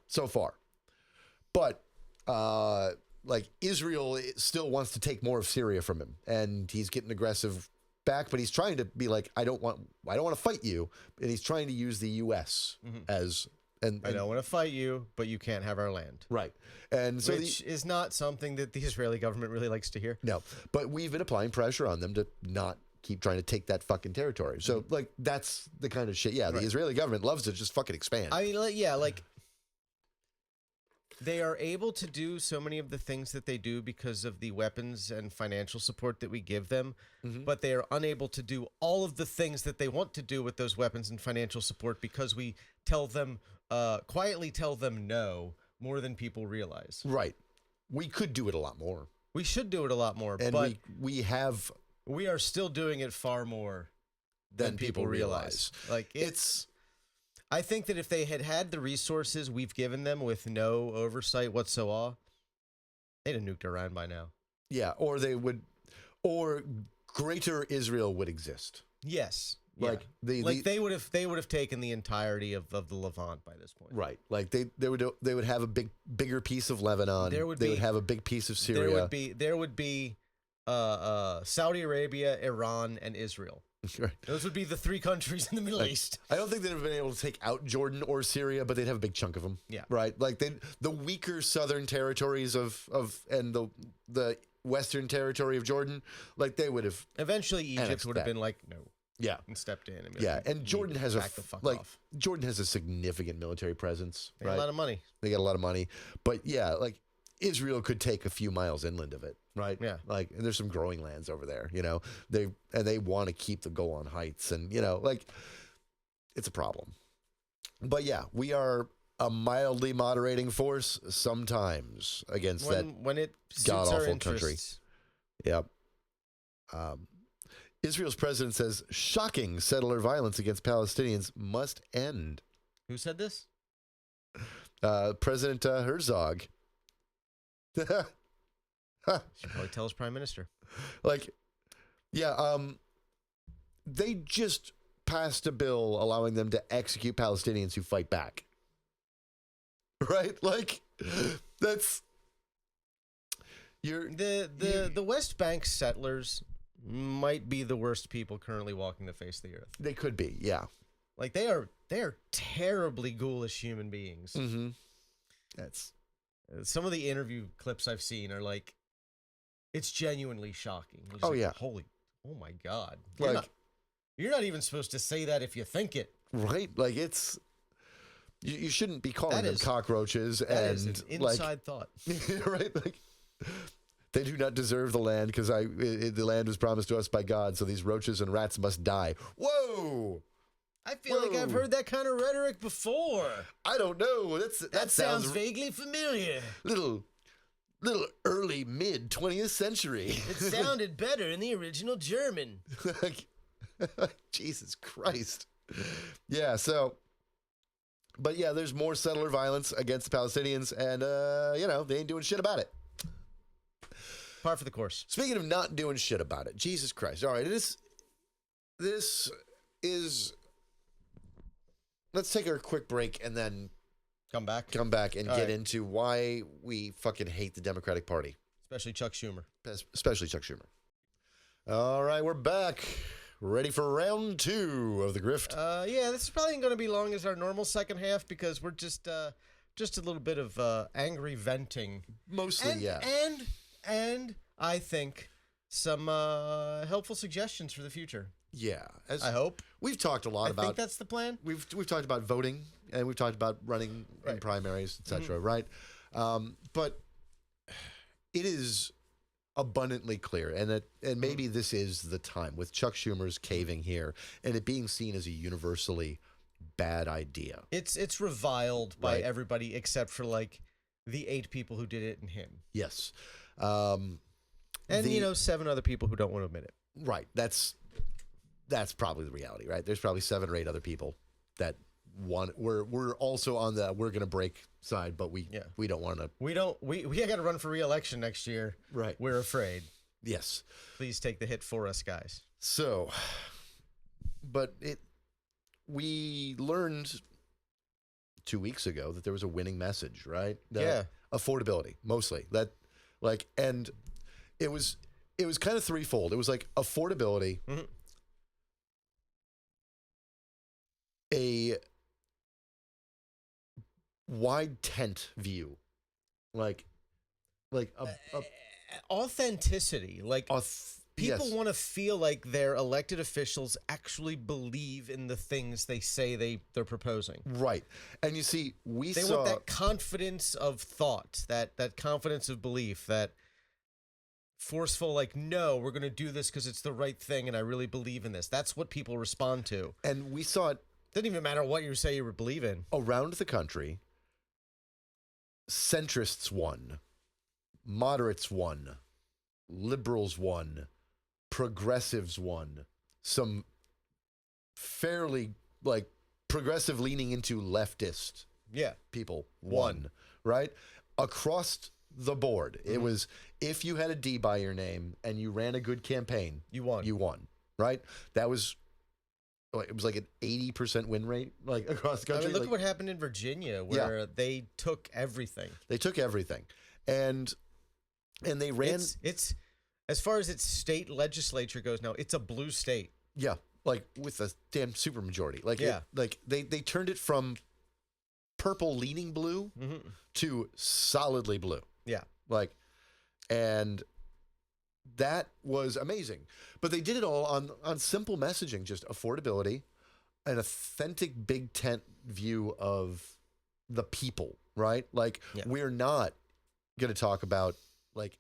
But, like, Israel still wants to take more of Syria from him. And he's getting aggressive back, but he's trying to be like, I don't want to fight you. And he's trying to use the U.S. as... And I don't want to fight you, but you can't have our land. Right. And so which is not something that the Israeli government really likes to hear. No. But we've been applying pressure on them to not keep trying to take that fucking territory. So, like, that's the kind of shit. Yeah, the Israeli government loves to just fucking expand. I mean, like, they are able to do so many of the things that they do because of the weapons and financial support that we give them, but they are unable to do all of the things that they want to do with those weapons and financial support because we tell them, quietly tell them no more than people realize. Right. We could do it a lot more. We should do it a lot more, and but we are still doing it far more than people realize. Like I think that if they had had the resources we've given them with no oversight whatsoever, they'd have nuked Iran by now. Yeah, or greater Israel would exist. Yes. Like they would have taken the entirety of the Levant by this point. Right. Like they would have a bigger piece of Lebanon. They would have a big piece of Syria. There would be Saudi Arabia, Iran, and Israel. Right. Those would be the three countries in the Middle East. I don't think they'd have been able to take out Jordan or Syria, but they'd have a big chunk of them. Yeah. Right. Like the weaker southern territories of and the western territory of Jordan, like they would have. Eventually, Egypt would have been like, no. Yeah. And stepped in. And yeah. And Jordan has off. Jordan has a significant military presence. They got a lot of money. They got a lot of money. But yeah, like Israel could take a few miles inland of it. Right. Yeah. Like, and there's some growing lands over there, you know, they want to keep the Golan Heights and, you know, like it's a problem. But yeah, we are a mildly moderating force sometimes against when it god awful country. Yep. Israel's president says shocking settler violence against Palestinians must end. Who said this? President Herzog. Should probably tell his prime minister. Like, yeah, they just passed a bill allowing them to execute Palestinians who fight back. Right? Like, that's the West Bank settlers might be the worst people currently walking the face of the earth. They could be, yeah. Like they are terribly ghoulish human beings. Mm-hmm. That's some of the interview clips I've seen are like, it's genuinely shocking. Oh yeah, oh my God! You're not even supposed to say that if you think it. Right? Like it's you shouldn't be calling them cockroaches. That is an inside thought. Right? Like they do not deserve the land because the land was promised to us by God. So these roaches and rats must die. Whoa! I feel like I've heard that kind of rhetoric before. I don't know. That sounds vaguely familiar. Little early mid 20th century. It sounded better in the original German. Jesus Christ. Yeah, so but yeah, there's more settler violence against the Palestinians and you know, they ain't doing shit about it. Par for the course. Speaking of not doing shit about it, Jesus Christ. All right, this is let's take a quick break and then come back and get into why we fucking hate the Democratic Party. Especially Chuck Schumer. All right, we're back. Ready for round 2 of the grift. Yeah, this is probably going to be long as our normal second half because we're just a little bit of angry venting. Mostly, yeah. And I think some helpful suggestions for the future. Yeah, I hope. We've talked a lot about. I think that's the plan. We've talked about voting and we've talked about running in primaries, etc. Right? But it is abundantly clear, and maybe this is the time with Chuck Schumer's caving here and it being seen as a universally bad idea. It's reviled by everybody except for like the 8 people who did it and him. Yes. And 7 other people who don't want to admit it. Right. That's probably the reality, right? There's probably 7 or 8 other people that we're also on the we're gonna break side, but we don't want to. We got to run for re-election next year. Right. We're afraid. Yes. Please take the hit for us, guys. So, but we learned 2 weeks ago that there was a winning message, right? Affordability, mostly. That, like, and it was kind of threefold. It was like affordability, a wide tent view, like authenticity, like people want to feel like their elected officials actually believe in the things they say they're proposing. Right. And you see, they want that confidence of thought, that confidence of belief, that forceful, like, no, we're going to do this because it's the right thing and I really believe in this. That's what people respond to. And we saw it. Doesn't even matter what you say you believe in. Around the country, centrists won, moderates won, liberals won, progressives won, some fairly like progressive leaning into leftist people won, right? Across the board. It was, if you had a D by your name and you ran a good campaign, you won, right? That was, it was like an 80% win rate, like across the country. I mean, look at what happened in Virginia, where they took everything. They took everything, and they ran. It's as far as its state legislature goes now, it's a blue state. Yeah, like with a damn supermajority. Like they turned it from purple leaning blue to solidly blue. Yeah, like, and that was amazing. But they did it all on simple messaging, just affordability, an authentic big tent view of the people, right? Like, we're not going to talk about, like,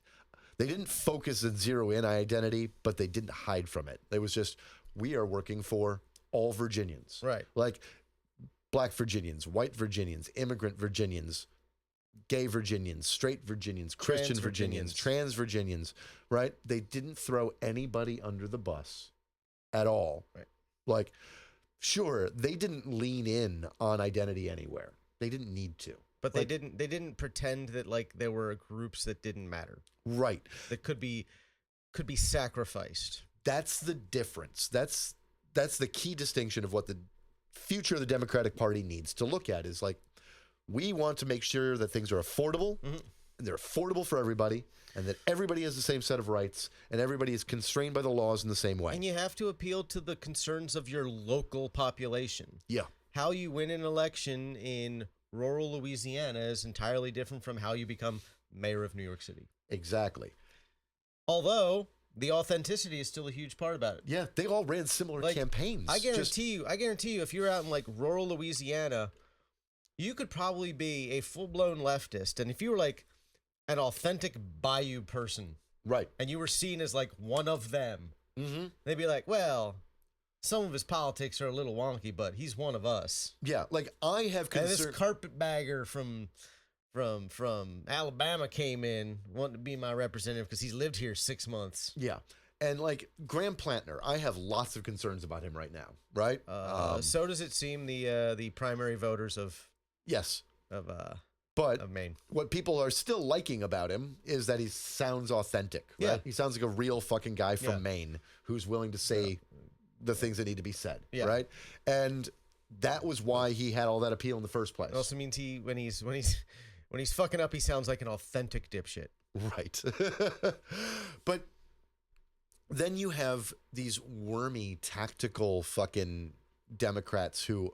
they didn't focus and zero in on identity, but they didn't hide from it. It was just, we are working for all Virginians. Right. Like, Black Virginians, white Virginians, immigrant Virginians, gay Virginians, straight Virginians, Christian Virginians, trans Virginians, right? They didn't throw anybody under the bus at all. Right. Like, sure, they didn't lean in on identity anywhere. They didn't need to. But they didn't pretend that, like, there were groups that didn't matter. Right. That could be sacrificed. That's the difference. That's the key distinction of what the future of the Democratic Party needs to look at, is like, we want to make sure that things are affordable, and they're affordable for everybody, and that everybody has the same set of rights, and everybody is constrained by the laws in the same way. And you have to appeal to the concerns of your local population. Yeah. How you win an election in rural Louisiana is entirely different from how you become mayor of New York City. Exactly. Although the authenticity is still a huge part about it. Yeah, they all ran similar campaigns. I guarantee you, if you're out in, like, rural Louisiana, you could probably be a full-blown leftist, and if you were, like, an authentic Bayou person, right, and you were seen as, like, one of them, they'd be like, well, some of his politics are a little wonky, but he's one of us. Yeah, like, I have concern. And this carpetbagger from Alabama came in, wanted to be my representative because he's lived here 6 months. Yeah. And, like, Graham Plantner, I have lots of concerns about him right now, right? So does it seem the primary voters of... Yes. Of Maine. What people are still liking about him is that he sounds authentic, right? Yeah. He sounds like a real fucking guy from Maine who's willing to say the things that need to be said, right? And that was why he had all that appeal in the first place. It also means when he's fucking up, he sounds like an authentic dipshit. Right. But then you have these wormy, tactical fucking Democrats who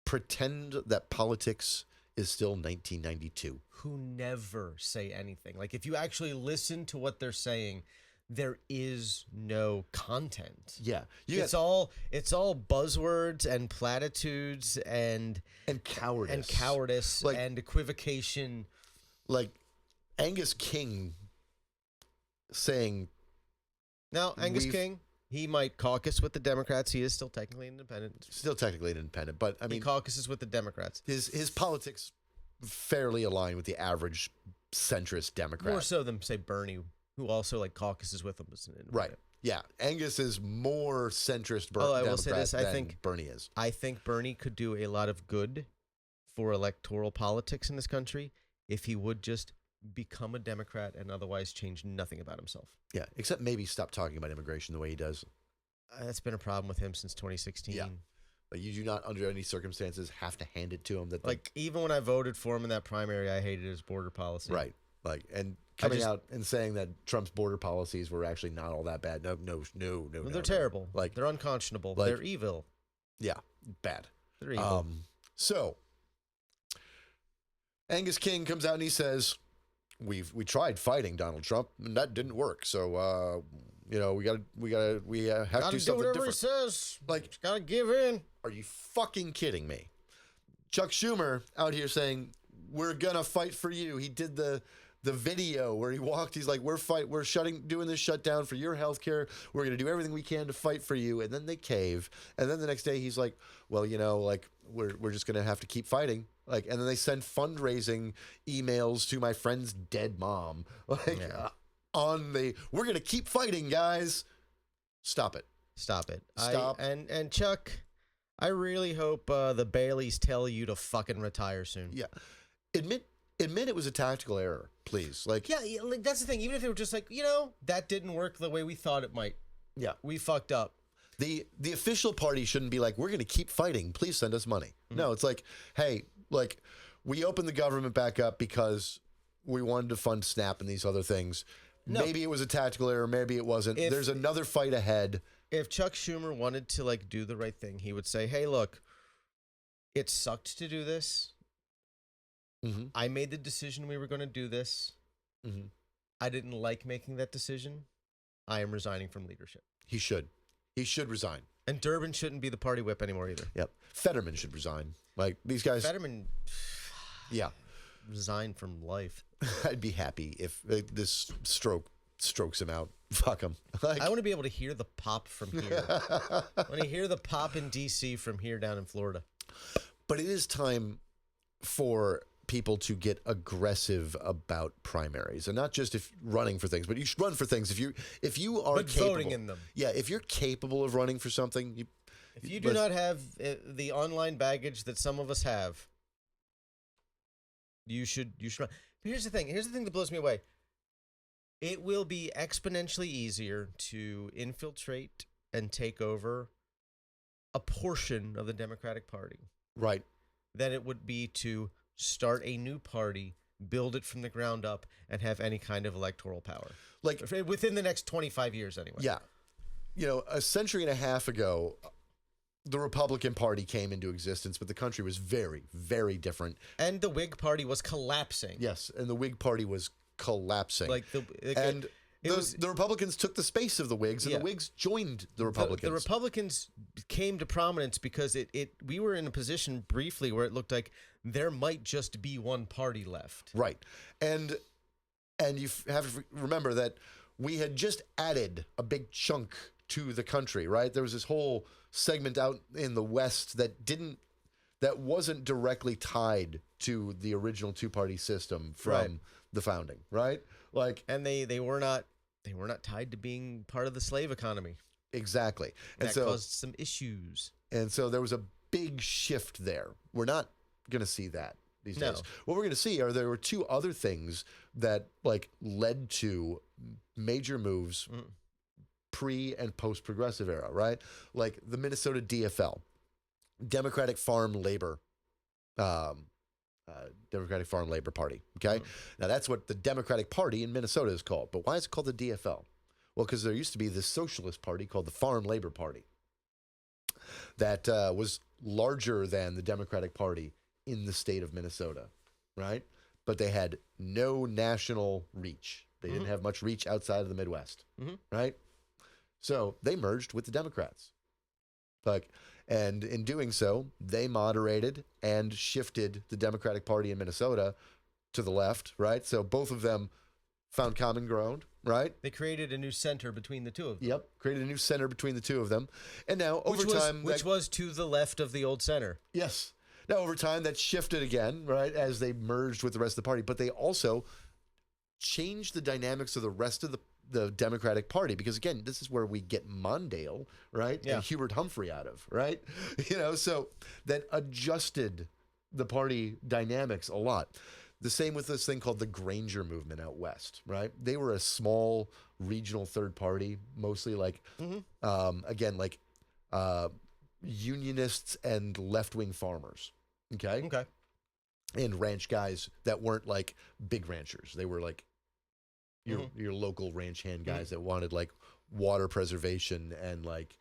pretend that politics is still 1992. Who never say anything. Like, if you actually listen to what they're saying, there is no content. Yeah. It's all buzzwords and platitudes and cowardice like, and equivocation. Like, Angus King saying Now, Angus King, he might caucus with the Democrats. He is still technically independent. But I mean, he caucuses with the Democrats. His politics fairly align with the average centrist Democrat. More so than, say, Bernie, who also like caucuses with them as an independent. Right. Yeah. Angus is more centrist Democrat than Bernie is. I think Bernie could do a lot of good for electoral politics in this country if he would just become a Democrat and otherwise change nothing about himself. Yeah, except maybe stop talking about immigration the way he does. That's been a problem with him since 2016. Yeah. But you do not, under any circumstances, have to hand it to him. Even when I voted for him in that primary, I hated his border policy. Right. And coming out and saying that Trump's border policies were actually not all that bad. No. They're terrible. They're unconscionable. They're evil. Yeah, bad. They're evil. So Angus King comes out and he says, we tried fighting Donald Trump and that didn't work. So we have to do something whatever different. He says. Gotta give in. Are you fucking kidding me? Chuck Schumer out here saying we're gonna fight for you. He did the video where he walked. He's like, we're doing this shutdown for your health care. We're gonna do everything we can to fight for you. And then they cave. And then the next day he's like, well, we're just gonna have to keep fighting. And then they send fundraising emails to my friend's dead mom. We're going to keep fighting, guys. Stop it. Stop. And Chuck, I really hope the Baileys tell you to fucking retire soon. Yeah. Admit it was a tactical error, please. That's the thing. Even if it were just that didn't work the way we thought it might. Yeah. We fucked up. The official party shouldn't be like, we're going to keep fighting. Please send us money. Mm-hmm. No, it's like, hey, we opened the government back up because we wanted to fund SNAP and these other things. No. Maybe it was a tactical error. Maybe it wasn't. There's another fight ahead. If Chuck Schumer wanted to do the right thing, he would say, hey, look, it sucked to do this. Mm-hmm. I made the decision we were going to do this. Mm-hmm. I didn't like making that decision. I am resigning from leadership. He should resign. And Durbin shouldn't be the party whip anymore either. Yep. Fetterman should resign. These guys. Fetterman. Yeah. Resign from life. I'd be happy if this strokes him out. Fuck him. I want to be able to hear the pop from here. I want to hear the pop in D.C. from here down in Florida. But it is time for people to get aggressive about primaries, and not just if running for things, but you should run for things if you are capable, voting in them. Yeah, if you're capable of running for something, if you do not have the online baggage that some of us have, you should run. But here's the thing that blows me away. It will be exponentially easier to infiltrate and take over a portion of the Democratic Party, right, than it would be to start a new party, build it from the ground up, and have any kind of electoral power. Within the next 25 years, anyway. Yeah. A century and a half ago, the Republican Party came into existence, but the country was very, very different. And the Whig Party was collapsing. Yes, and the Whig Party was collapsing. The Republicans took the space of the Whigs, and the Whigs joined the Republicans. The Republicans came to prominence because we were in a position briefly where it looked like there might just be one party left. Right. And you have to remember that we had just added a big chunk to the country, right? There was this whole segment out in the West that wasn't directly tied to the original two-party system from the founding, right? And they were not tied to being part of the slave economy. Exactly. And that caused some issues. And so there was a big shift there. We're not going to see that these days. What we're going to see there were two other things that led to major moves pre and post progressive era, right? Like the Minnesota DFL, Democratic Farm Labor Party. Okay. Now that's what the Democratic Party in Minnesota is called. But why is it called the DFL? Well, because there used to be this socialist party called the Farm Labor Party that was larger than the Democratic Party in the state of Minnesota, right? But they had no national reach. They didn't have much reach outside of the Midwest, right? So they merged with the Democrats. And in doing so, they moderated and shifted the Democratic Party in Minnesota to the left, right? So both of them found common ground, right? They created a new center between the two of them. Yep, created a new center between the two of them. And now, over Which time... was to the left of the old center. Yes. Now, over time, that shifted again, right, as they merged with the rest of the party. But they also changed the dynamics of the rest of the Democratic Party. Because, again, this is where we get Mondale, right, and Hubert Humphrey out of, right? So that adjusted the party dynamics a lot. The same with this thing called the Granger movement out west, right? They were a small regional third party, mostly like, again, like unionists and left-wing farmers, okay? And ranch guys that weren't like big ranchers. They were like your local ranch hand guys that wanted like water preservation and like,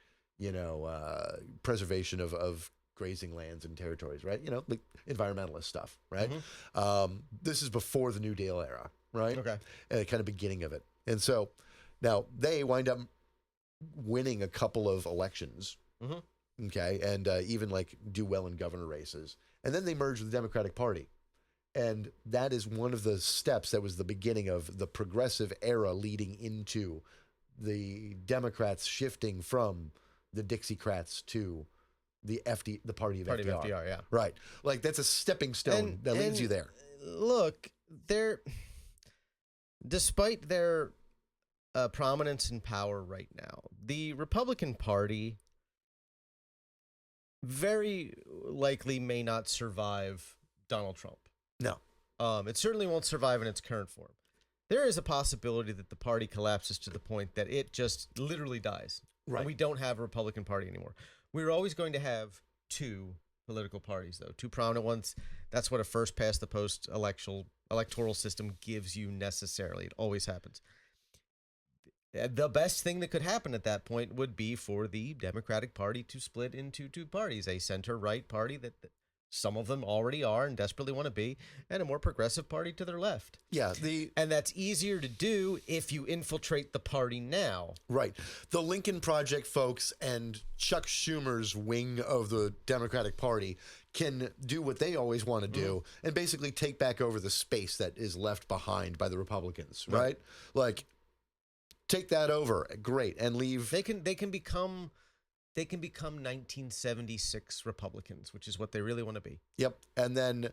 preservation of grazing lands and territories, right? Like environmentalist stuff, right? This is before the New Deal era, right? Okay. And kind of beginning of it. And so now they wind up winning a couple of elections, okay, and even like do well in governor races. And then they merge with the Democratic Party. And that is one of the steps that was the beginning of the progressive era leading into the Democrats shifting from the Dixiecrats to the party of FDR. Yeah. Right. Like that's a stepping stone that leads you there. Look, despite their prominence and power right now, the Republican Party very likely may not survive Donald Trump. No. It certainly won't survive in its current form. There is a possibility that the party collapses to the point that it just literally dies. Right. And we don't have a Republican Party anymore. We're always going to have two political parties, though, two prominent ones. That's what a first past the post electoral system gives you necessarily. It always happens. The best thing that could happen at that point would be for the Democratic Party to split into two parties, a center-right party that some of them already are and desperately want to be, and a more progressive party to their left. Yeah. And that's easier to do if you infiltrate the party now. Right. The Lincoln Project folks and Chuck Schumer's wing of the Democratic Party can do what they always want to do and basically take back over the space that is left behind by the Republicans, right? Like, take that over. Great. And leave. They can become 1976 Republicans, which is what they really want to be. Yep. And then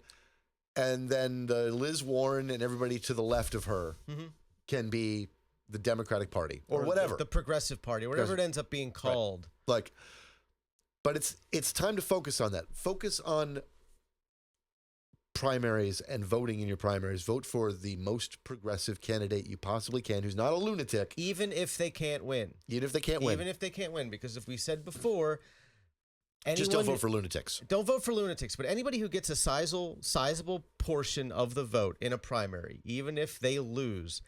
the Liz Warren and everybody to the left of her can be the Democratic Party or whatever. The Progressive Party, whatever it ends up being called. Right. Like, but it's time to focus on that. Focus on primaries and voting in your primaries. Vote for the most progressive candidate you possibly can, who's not a lunatic. Even if they can't win. Even if they can't win. Even if they can't win. Because if we said before, just don't vote for lunatics. Don't vote for lunatics. But anybody who gets a sizable portion of the vote in a primary, even if they lose,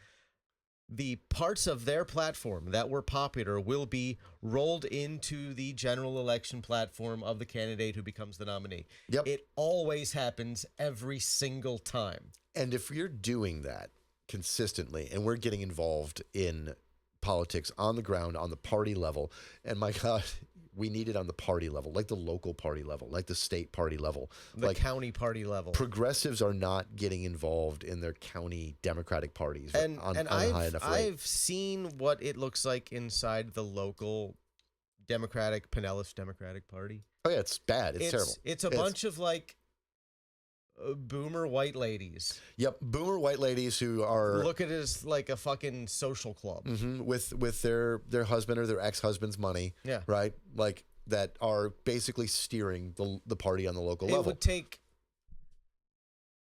the parts of their platform that were popular will be rolled into the general election platform of the candidate who becomes the nominee. Yep. It always happens every single time. And if you're doing that consistently, and we're getting involved in politics on the ground, on the party level, and my God, we need it on the party level, like the local party level, like the state party level, the like county party level. Progressives are not getting involved in their county Democratic parties and high enough rate. I've seen what it looks like inside the local Pinellas Democratic Party. Oh yeah, it's bad. It's terrible. It's a bunch of like boomer white ladies. Yep, boomer white ladies who are look at it as like a fucking social club with their husband or their ex-husband's money. Yeah, right. Like that are basically steering the party on the local level. It would take.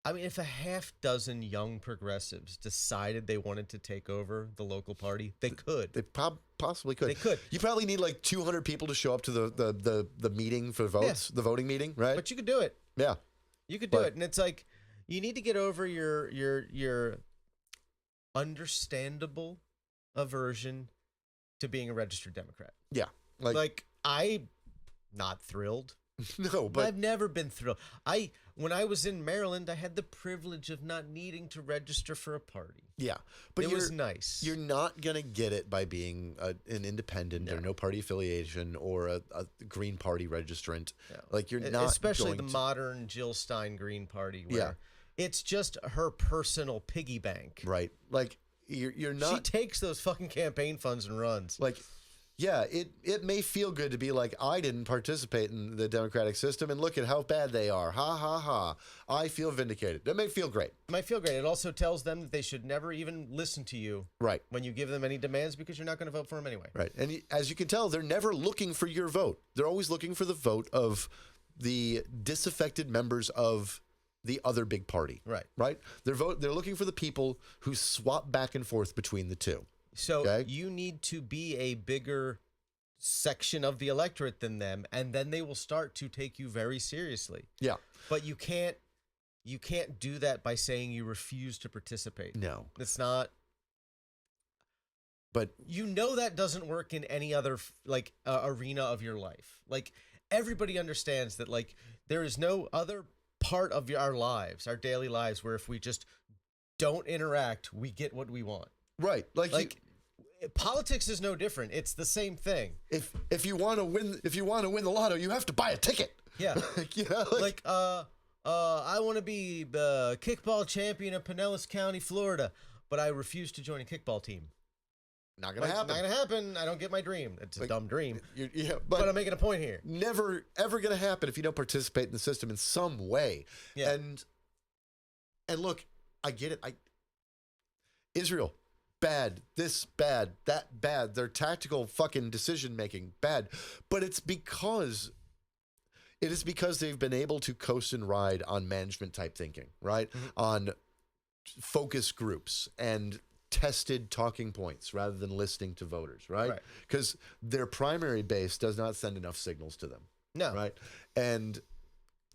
I mean, if a half dozen young progressives decided they wanted to take over the local party, they could. They possibly could. They could. You probably need like 200 people to show up to the meeting for votes, the voting meeting, right? But you could do it. Yeah. You could do it, and it's like you need to get over your understandable aversion to being a registered Democrat. Yeah, like I'm not thrilled. No, but I've never been thrilled. When I was in Maryland, I had the privilege of not needing to register for a party. Yeah, but it was nice. You're not gonna get it by being an independent or no party affiliation or a Green Party registrant. Yeah. Like you're not, especially the modern Jill Stein Green Party, where it's just her personal piggy bank. Right. Like you're not. She takes those fucking campaign funds and runs. Like, yeah, it may feel good to be like, I didn't participate in the democratic system, and look at how bad they are. Ha, ha, ha. I feel vindicated. That may feel great. It might feel great. It also tells them that they should never even listen to you when you give them any demands, because you're not going to vote for them anyway. Right. And as you can tell, they're never looking for your vote. They're always looking for the vote of the disaffected members of the other big party. Right. They're looking for the people who swap back and forth between the two. So you need to be a bigger section of the electorate than them, and then they will start to take you very seriously. Yeah. But you can't do that by saying you refuse to participate. No. It's not. But that doesn't work in any other arena of your life. Like, everybody understands that, like, there is no other part of our lives, our daily lives, where if we just don't interact, we get what we want. Right. Like politics is no different. It's the same thing. If you want to win the lotto, you have to buy a ticket. Yeah. I want to be the kickball champion of Pinellas County, Florida, but I refuse to join a kickball team. Not gonna happen. Not gonna happen. I don't get my dream. It's a dumb dream. But I'm making a point here. Never ever gonna happen if you don't participate in the system in some way. Yeah. And look, I get it. Israel, bad. This bad. That bad. Their tactical fucking decision making bad. But it is because they've been able to coast and ride on management type thinking, right? Mm-hmm. On focus groups and tested talking points rather than listening to voters, right? Because their primary base does not send enough signals to them. No. Right? And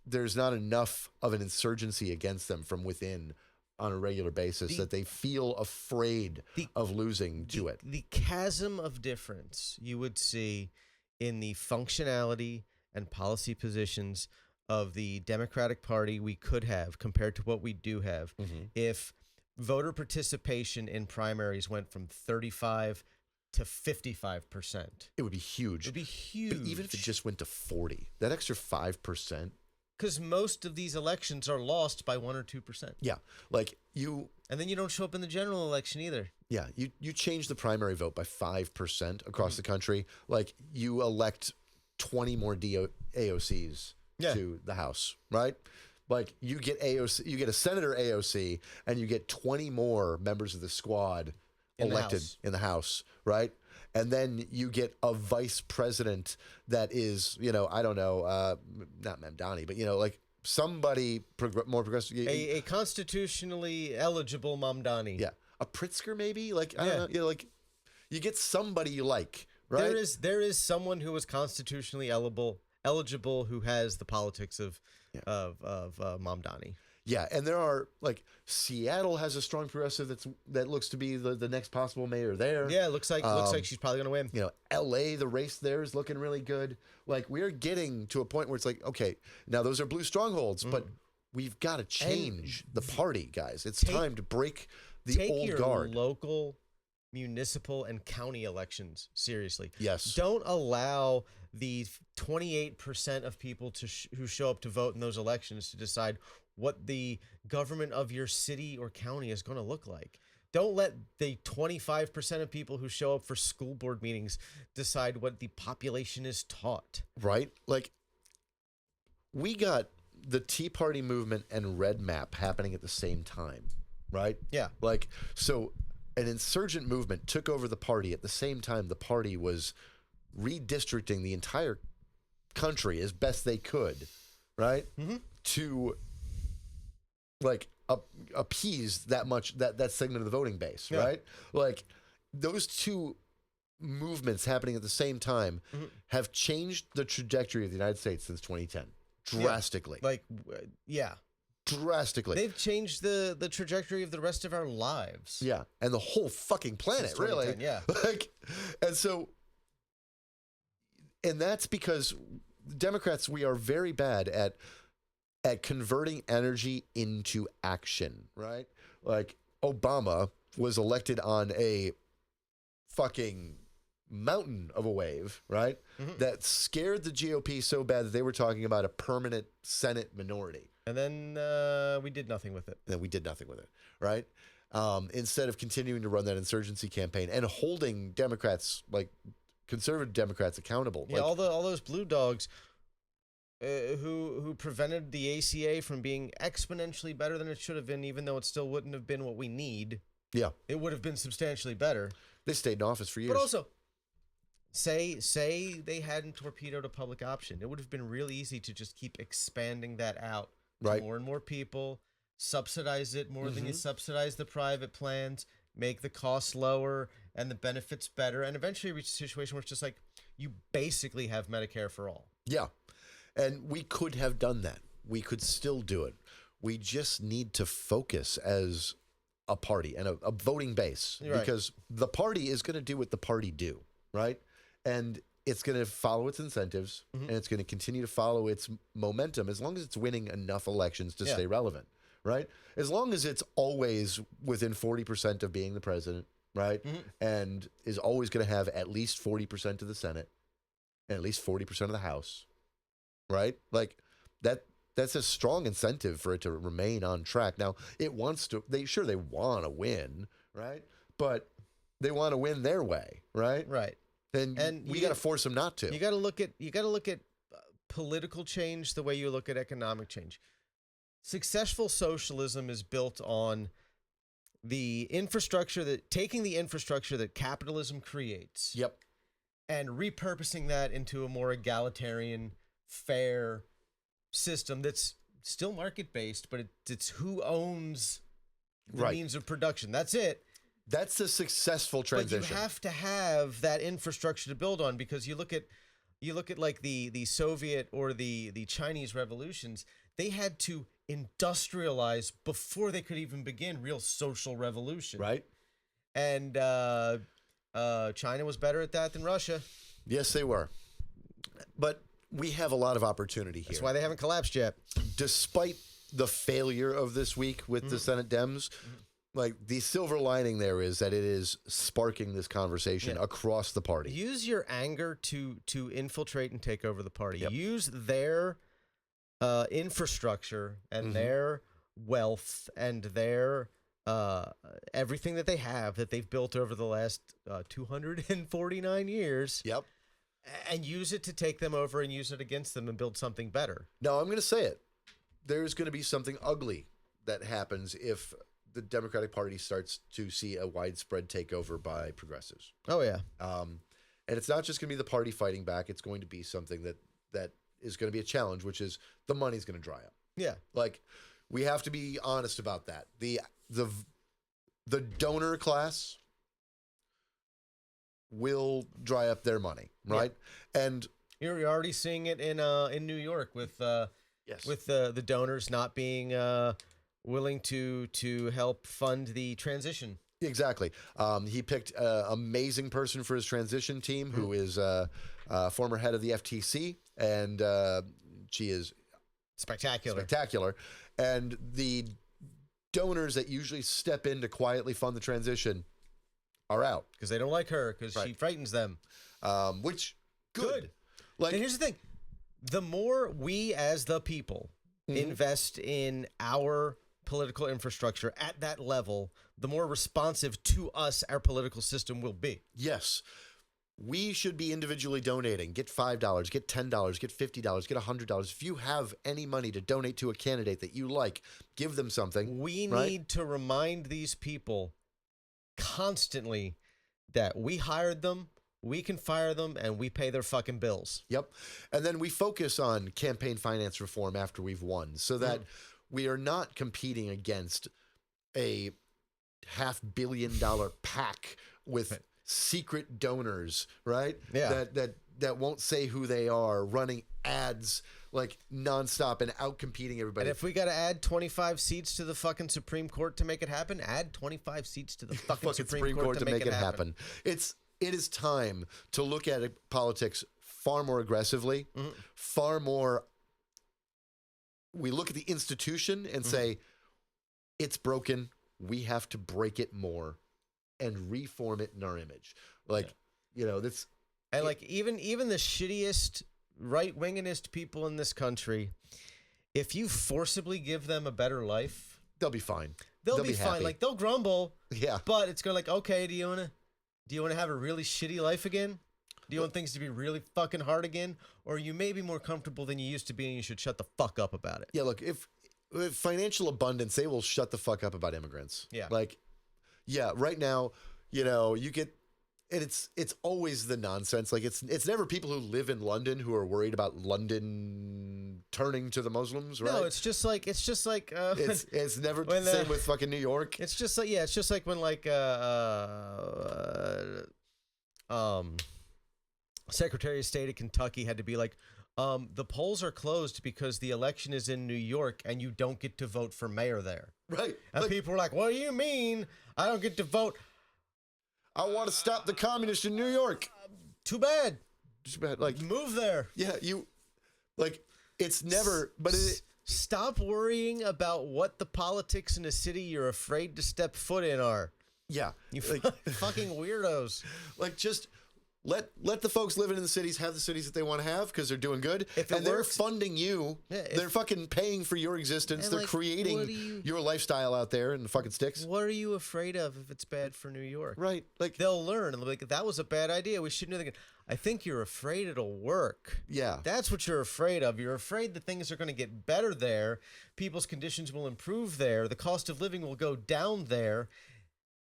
there's not enough of an insurgency against them from within on a regular basis that they feel afraid of losing to it. The chasm of difference you would see in the functionality and policy positions of the Democratic Party we could have compared to what we do have if voter participation in primaries went from 35 to 55%. It would be huge. It would be huge. But even if it just went to 40, that extra 5%. Because most of these elections are lost by 1 or 2%. Yeah. And then you don't show up in the general election either. Yeah. You change the primary vote by 5% across the country. Like, you elect 20 more AOCs to the House, right? Like, you get a senator AOC, and you get 20 more members of the squad elected in the House, right? And then you get a vice president that is, I don't know, not Mamdani, but, like somebody more progressive. A constitutionally eligible Mamdani. Yeah. A Pritzker, maybe? Like, I don't know, you get somebody you like, right? There is someone who is constitutionally eligible who has the politics of Mamdani. Yeah, and there are, like, Seattle has a strong progressive that looks to be the next possible mayor there. Yeah, looks like she's probably going to win. LA, the race there is looking really good. Like, we're getting to a point where it's like, okay, now those are blue strongholds, but we've got to change the party, guys. It's time to break the old guard. Take your local, municipal, and county elections seriously. Yes. Don't allow the 28% of people who show up to vote in those elections to decide what the government of your city or county is going to look like. Don't let the 25% of people who show up for school board meetings decide what the population is taught. Right? Like, we got the Tea Party movement and Red Map happening at the same time, right? Yeah. Like, so an insurgent movement took over the party at the same time the party was redistricting the entire country as best they could, right? To, like, appease that segment of the voting base, right? Like, those two movements happening at the same time have changed the trajectory of the United States since 2010 drastically. Drastically. They've changed the trajectory of the rest of our lives. Yeah, and the whole fucking planet, really. Yeah. And that's because Democrats, we are very bad at converting energy into action, right? Like, Obama was elected on a fucking mountain of a wave, right? That scared the GOP so bad that they were talking about a permanent Senate minority. And then we did nothing with it. Right? instead of continuing to run that insurgency campaign and holding Democrats, like conservative Democrats, accountable. Yeah, all those blue dogs who prevented the ACA from being exponentially better than it should have been, even though it still wouldn't have been what we need. Yeah. It would have been substantially better. They stayed in office for years. But also, say they hadn't torpedoed a public option. It would have been really easy to just keep expanding that out to more and more people, subsidize it more than you subsidize the private plans, make the costs lower and the benefits better, and eventually reach a situation where it's just like you basically have Medicare for all. Yeah. And we could have done that. We could still do it. We just need to focus as a party and a voting base, because the party is going to do what the party do, right? And it's going to follow its incentives, and it's going to continue to follow its momentum as long as it's winning enough elections to stay relevant, right? As long as it's always within 40% of being the president, right? And is always going to have at least 40% of the Senate and at least 40% of the House, right? Like that's a strong incentive for it to remain on track. Now, it wants to, they want to win, right? But they want to win their way, right? Right. And we got to force them not to. You got to look at political change the way you look at economic change. Successful socialism is built on the infrastructure taking the infrastructure that capitalism creates. Yep. And repurposing that into a more egalitarian, fair system that's still market-based, but it's who owns the means of production. That's it. That's a successful transition. But you have to have that infrastructure to build on, because you look at like the Soviet or the Chinese revolutions, they had to industrialize before they could even begin real social revolution. Right. And China was better at that than Russia. Yes, they were. But we have a lot of opportunity here. That's why they haven't collapsed yet. Despite the failure of this week with the Senate Dems, like the silver lining there is that it is sparking this conversation across the party. Use your anger to infiltrate and take over the party. Yep. Use their infrastructure and their wealth and their everything that they have that they've built over the last 249 years. Yep. And use it to take them over and use it against them and build something better. No, I'm going to say it. There's going to be something ugly that happens if the Democratic Party starts to see a widespread takeover by progressives. Oh, yeah. And it's not just going to be the party fighting back. It's going to be something that is going to be a challenge, which is the money's going to dry up. Yeah. Like, we have to be honest about that. The donor class will dry up their money, right? Yeah. And you're already seeing it in New York with the donors not being willing to help fund the transition. Exactly. He picked an amazing person for his transition team, who is former head of the FTC, and she is spectacular. And the donors that usually step in to quietly fund the transition are out because they don't like her, because she frightens them. Which good. Like, and here's the thing: the more we as the people invest in our political infrastructure at that level, the more responsive to us our political system will be. Yes. We should be individually donating. Get $5, get $10, get $50, get $100. If you have any money to donate to a candidate that you like, give them something. We need to remind these people constantly that we hired them, we can fire them, and we pay their fucking bills. Yep. And then we focus on campaign finance reform after we've won, so that we are not competing against a $500 million PAC with secret donors, right? Yeah. That won't say who they are, running ads like nonstop and out-competing everybody. And if we got to add 25 seats to the fucking Supreme Court to make it happen, add 25 seats to the fucking Supreme Court to make it happen. It is time to look at politics far more aggressively, far more. We look at the institution and say, it's broken. We have to break it more and reform it in our image. Like, that's. And like even the shittiest right-wingingest people in this country, if you forcibly give them a better life, they'll be fine. they'll be fine. happy. Like they'll grumble. Yeah. But it's going to like, okay, do you want to have a really shitty life again? Do you want things to be really fucking hard again? Or are you maybe more comfortable than you used to be and you should shut the fuck up about it? Yeah, look, if financial abundance, they will shut the fuck up about immigrants. Yeah. Like, yeah, right now, you get, and it's always the nonsense. Like it's never people who live in London who are worried about London turning to the Muslims, right? No, it's just like it's never the same with fucking New York. It's just like when like Secretary of State of Kentucky had to be like, the polls are closed because the election is in New York and you don't get to vote for mayor there. Right. And people were like, what do you mean I don't get to vote? I want to stop the communists in New York. Too bad. Too bad. Like, move there. Yeah, it's never, but stop worrying about what the politics in a city you're afraid to step foot in are. Yeah. You fucking weirdos. Like, just let the folks living in the cities have the cities that they want to have because they're doing good. They're funding you. Yeah, they're fucking paying for your existence. They're creating your lifestyle out there in the fucking sticks. What are you afraid of if it's bad for New York? Right. Like, they'll learn and they'll be like, that was a bad idea. We shouldn't do that. I think you're afraid it'll work. Yeah. That's what you're afraid of. You're afraid that things are going to get better there. People's conditions will improve there. The cost of living will go down there.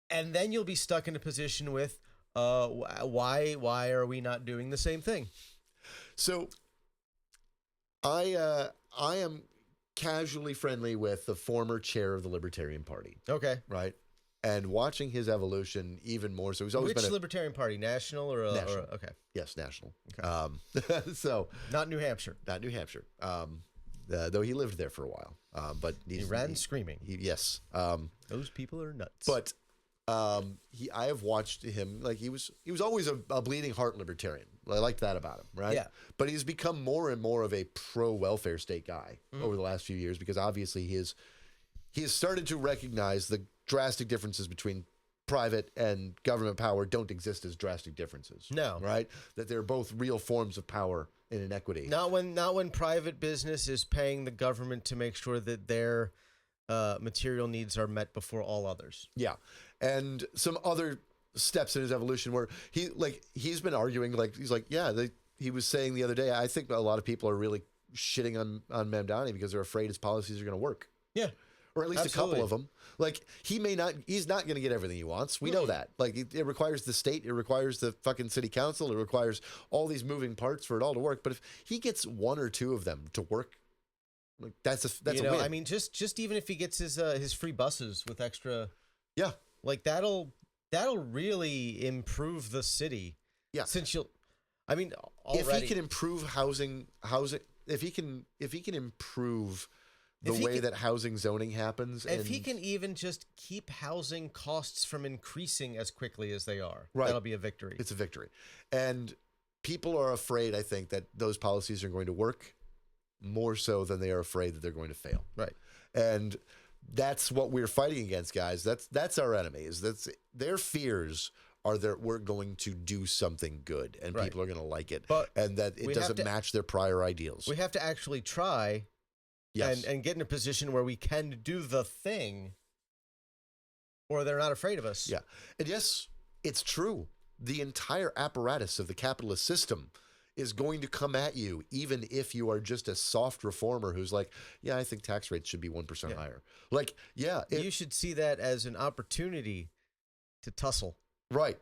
And then you'll be stuck in a position with, why are we not doing the same thing? So I am casually friendly with the former chair of the Libertarian Party. Okay. Right. And watching his evolution even more. So he's always been Libertarian Party, national or national. Okay. Yes, national. Okay. So not New Hampshire. Not New Hampshire. Though he lived there for a while. But he ran screaming. Yes. Those people are nuts. But I have watched him, like he was always a bleeding heart libertarian. I like that about him, right? Yeah. But he's become more and more of a pro welfare state guy over the last few years because obviously he has started to recognize the drastic differences between private and government power don't exist as drastic differences. No. Right? That they're both real forms of power and inequity. Not when private business is paying the government to make sure that their material needs are met before all others. Yeah. And some other steps in his evolution where he's been arguing, he was saying the other day, I think a lot of people are really shitting on Mamdani because they're afraid his policies are going to work. Yeah. Or at least Absolutely. a couple of them. Like he's not going to get everything he wants. We know that. Like it requires the state, it requires the fucking city council, it requires all these moving parts for it all to work. But if he gets one or two of them to work, like that's a win. I mean, just even if he gets his free buses with extra, yeah, like that'll really improve the city. Yeah, since already, if he can improve housing, if he can improve the way that housing zoning happens, if he can even just keep housing costs from increasing as quickly as they are, right, that'll be a victory. It's a victory, and people are afraid, I think, that those policies are going to work more so than they are afraid that they're going to fail. Right. And that's what we're fighting against, guys. That's our enemies. That's their fears are that we're going to do something good and people are going to like it, and that it doesn't match their prior ideals. We have to actually try and get in a position where we can do the thing, or they're not afraid of us. Yeah. And yes, it's true. The entire apparatus of the capitalist system is going to come at you, even if you are just a soft reformer who's like, yeah, I think tax rates should be 1% higher. Like, yeah. You should see that as an opportunity to tussle. Right.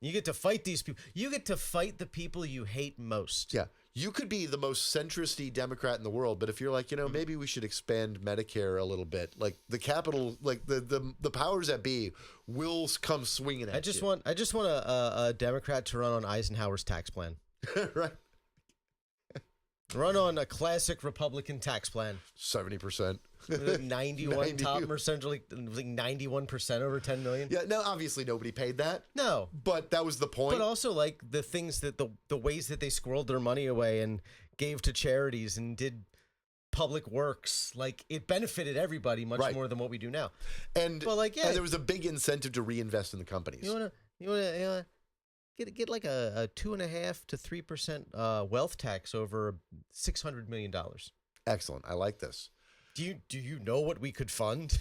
You get to fight these people. You get to fight the people you hate most. Yeah. You could be the most centrist-y Democrat in the world, but if you're like, maybe we should expand Medicare a little bit, like the capital, like the powers that be will come swinging at you. I just want a Democrat to run on Eisenhower's tax plan. Right. Run on a classic Republican tax plan. 70%. 91 top percent, like 91% over 10 million. Yeah, no, obviously nobody paid that. No. But that was the point. But also like the things that the ways that they squirreled their money away and gave to charities and did public works, like it benefited everybody much more than what we do now. And there was a big incentive to reinvest in the companies. You wanna Get like a 2.5% to 3% wealth tax over $600 million. Excellent. I like this. Do you know what we could fund?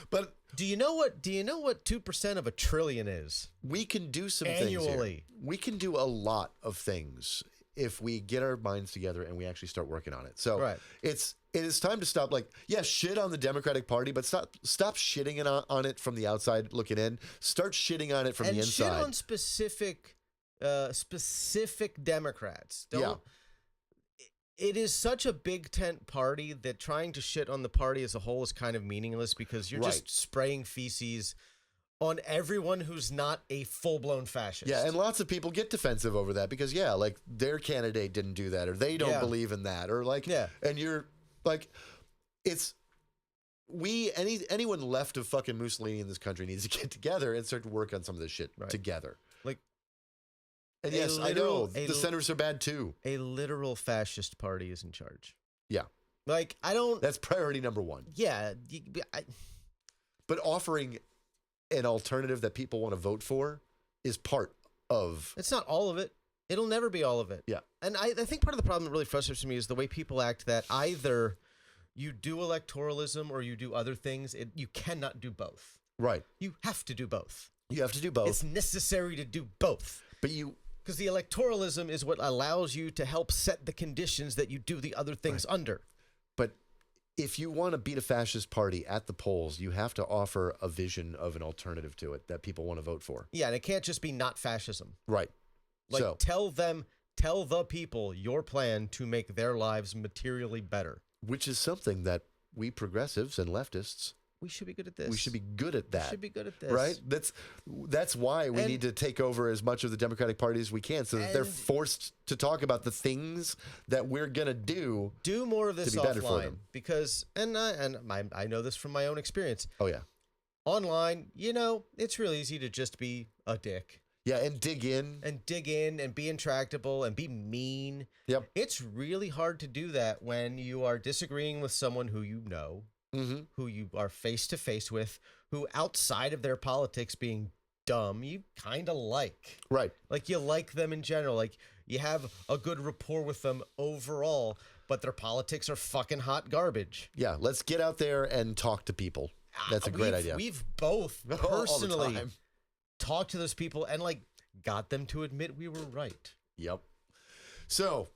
But do you know what 2% of $1 trillion is? We can do some annually. Things here. We can do a lot of things if we get our minds together and we actually start working on it. So it is time to stop. Like, shit on the Democratic Party, but stop shitting on it from the outside looking in. Start shitting on it from the inside. And shit on specific Democrats. Don't. It is such a big tent party that trying to shit on the party as a whole is kind of meaningless because you're just spraying feces on everyone who's not a full-blown fascist. Yeah, and lots of people get defensive over that because, like, their candidate didn't do that or they don't believe in that or, like, and you're, like, anyone left of fucking Mussolini in this country needs to get together and start to work on some of this shit together. Like, and yes, I know the centers are bad too. A literal fascist party is in charge. Yeah. Like, that's priority number one. Yeah. But offering an alternative that people want to vote for is part of. It's not all of it. It'll never be all of it. Yeah. And I think part of the problem that really frustrates me is the way people act that either you do electoralism or you do other things. You cannot do both. Right. You have to do both. You have to do both. It's necessary to do both. Because the electoralism is what allows you to help set the conditions that you do the other things under. But if you want to beat a fascist party at the polls, you have to offer a vision of an alternative to it that people want to vote for. Yeah, and it can't just be not fascism. Right. Like, tell the people your plan to make their lives materially better. Which is something that we progressives and leftists, we should be good at this. We should be good at that. We should be good at this. Right? That's why we need to take over as much of the Democratic Party as we can so that they're forced to talk about the things that we're going to do. Do more of this offline. Because, and I know this from my own experience. Oh, yeah. Online, it's real easy to just be a dick. Yeah, and dig in. And be intractable and be mean. Yep. It's really hard to do that when you are disagreeing with someone who you know. Mm-hmm. Who you are face-to-face with, who outside of their politics being dumb, you kind of like. Right. Like, you like them in general. Like, you have a good rapport with them overall, but their politics are fucking hot garbage. Yeah, let's get out there and talk to people. That's a great idea. We've both personally talked to those people and, like, got them to admit we were right. Yep. So.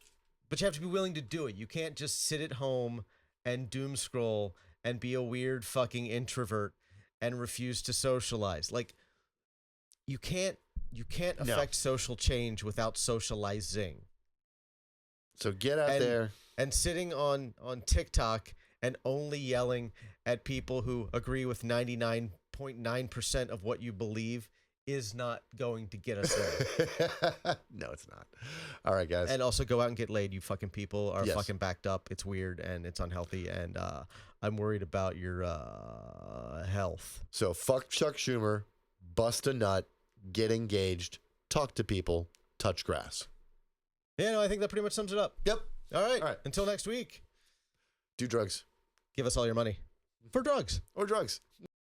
But you have to be willing to do it. You can't just sit at home and doom scroll and be a weird fucking introvert and refuse to socialize. Like, you can't affect social change without socializing. So get out there. And sitting on TikTok and only yelling at people who agree with 99.9% of what you believe is not going to get us there. No, it's not. All right, guys. And also go out and get laid. You fucking people are fucking backed up. It's weird and it's unhealthy. And I'm worried about your health. So fuck Chuck Schumer, bust a nut, get engaged, talk to people, touch grass. Yeah, no, I think that pretty much sums it up. Yep. All right. Until next week. Do drugs. Give us all your money. For drugs. Or drugs.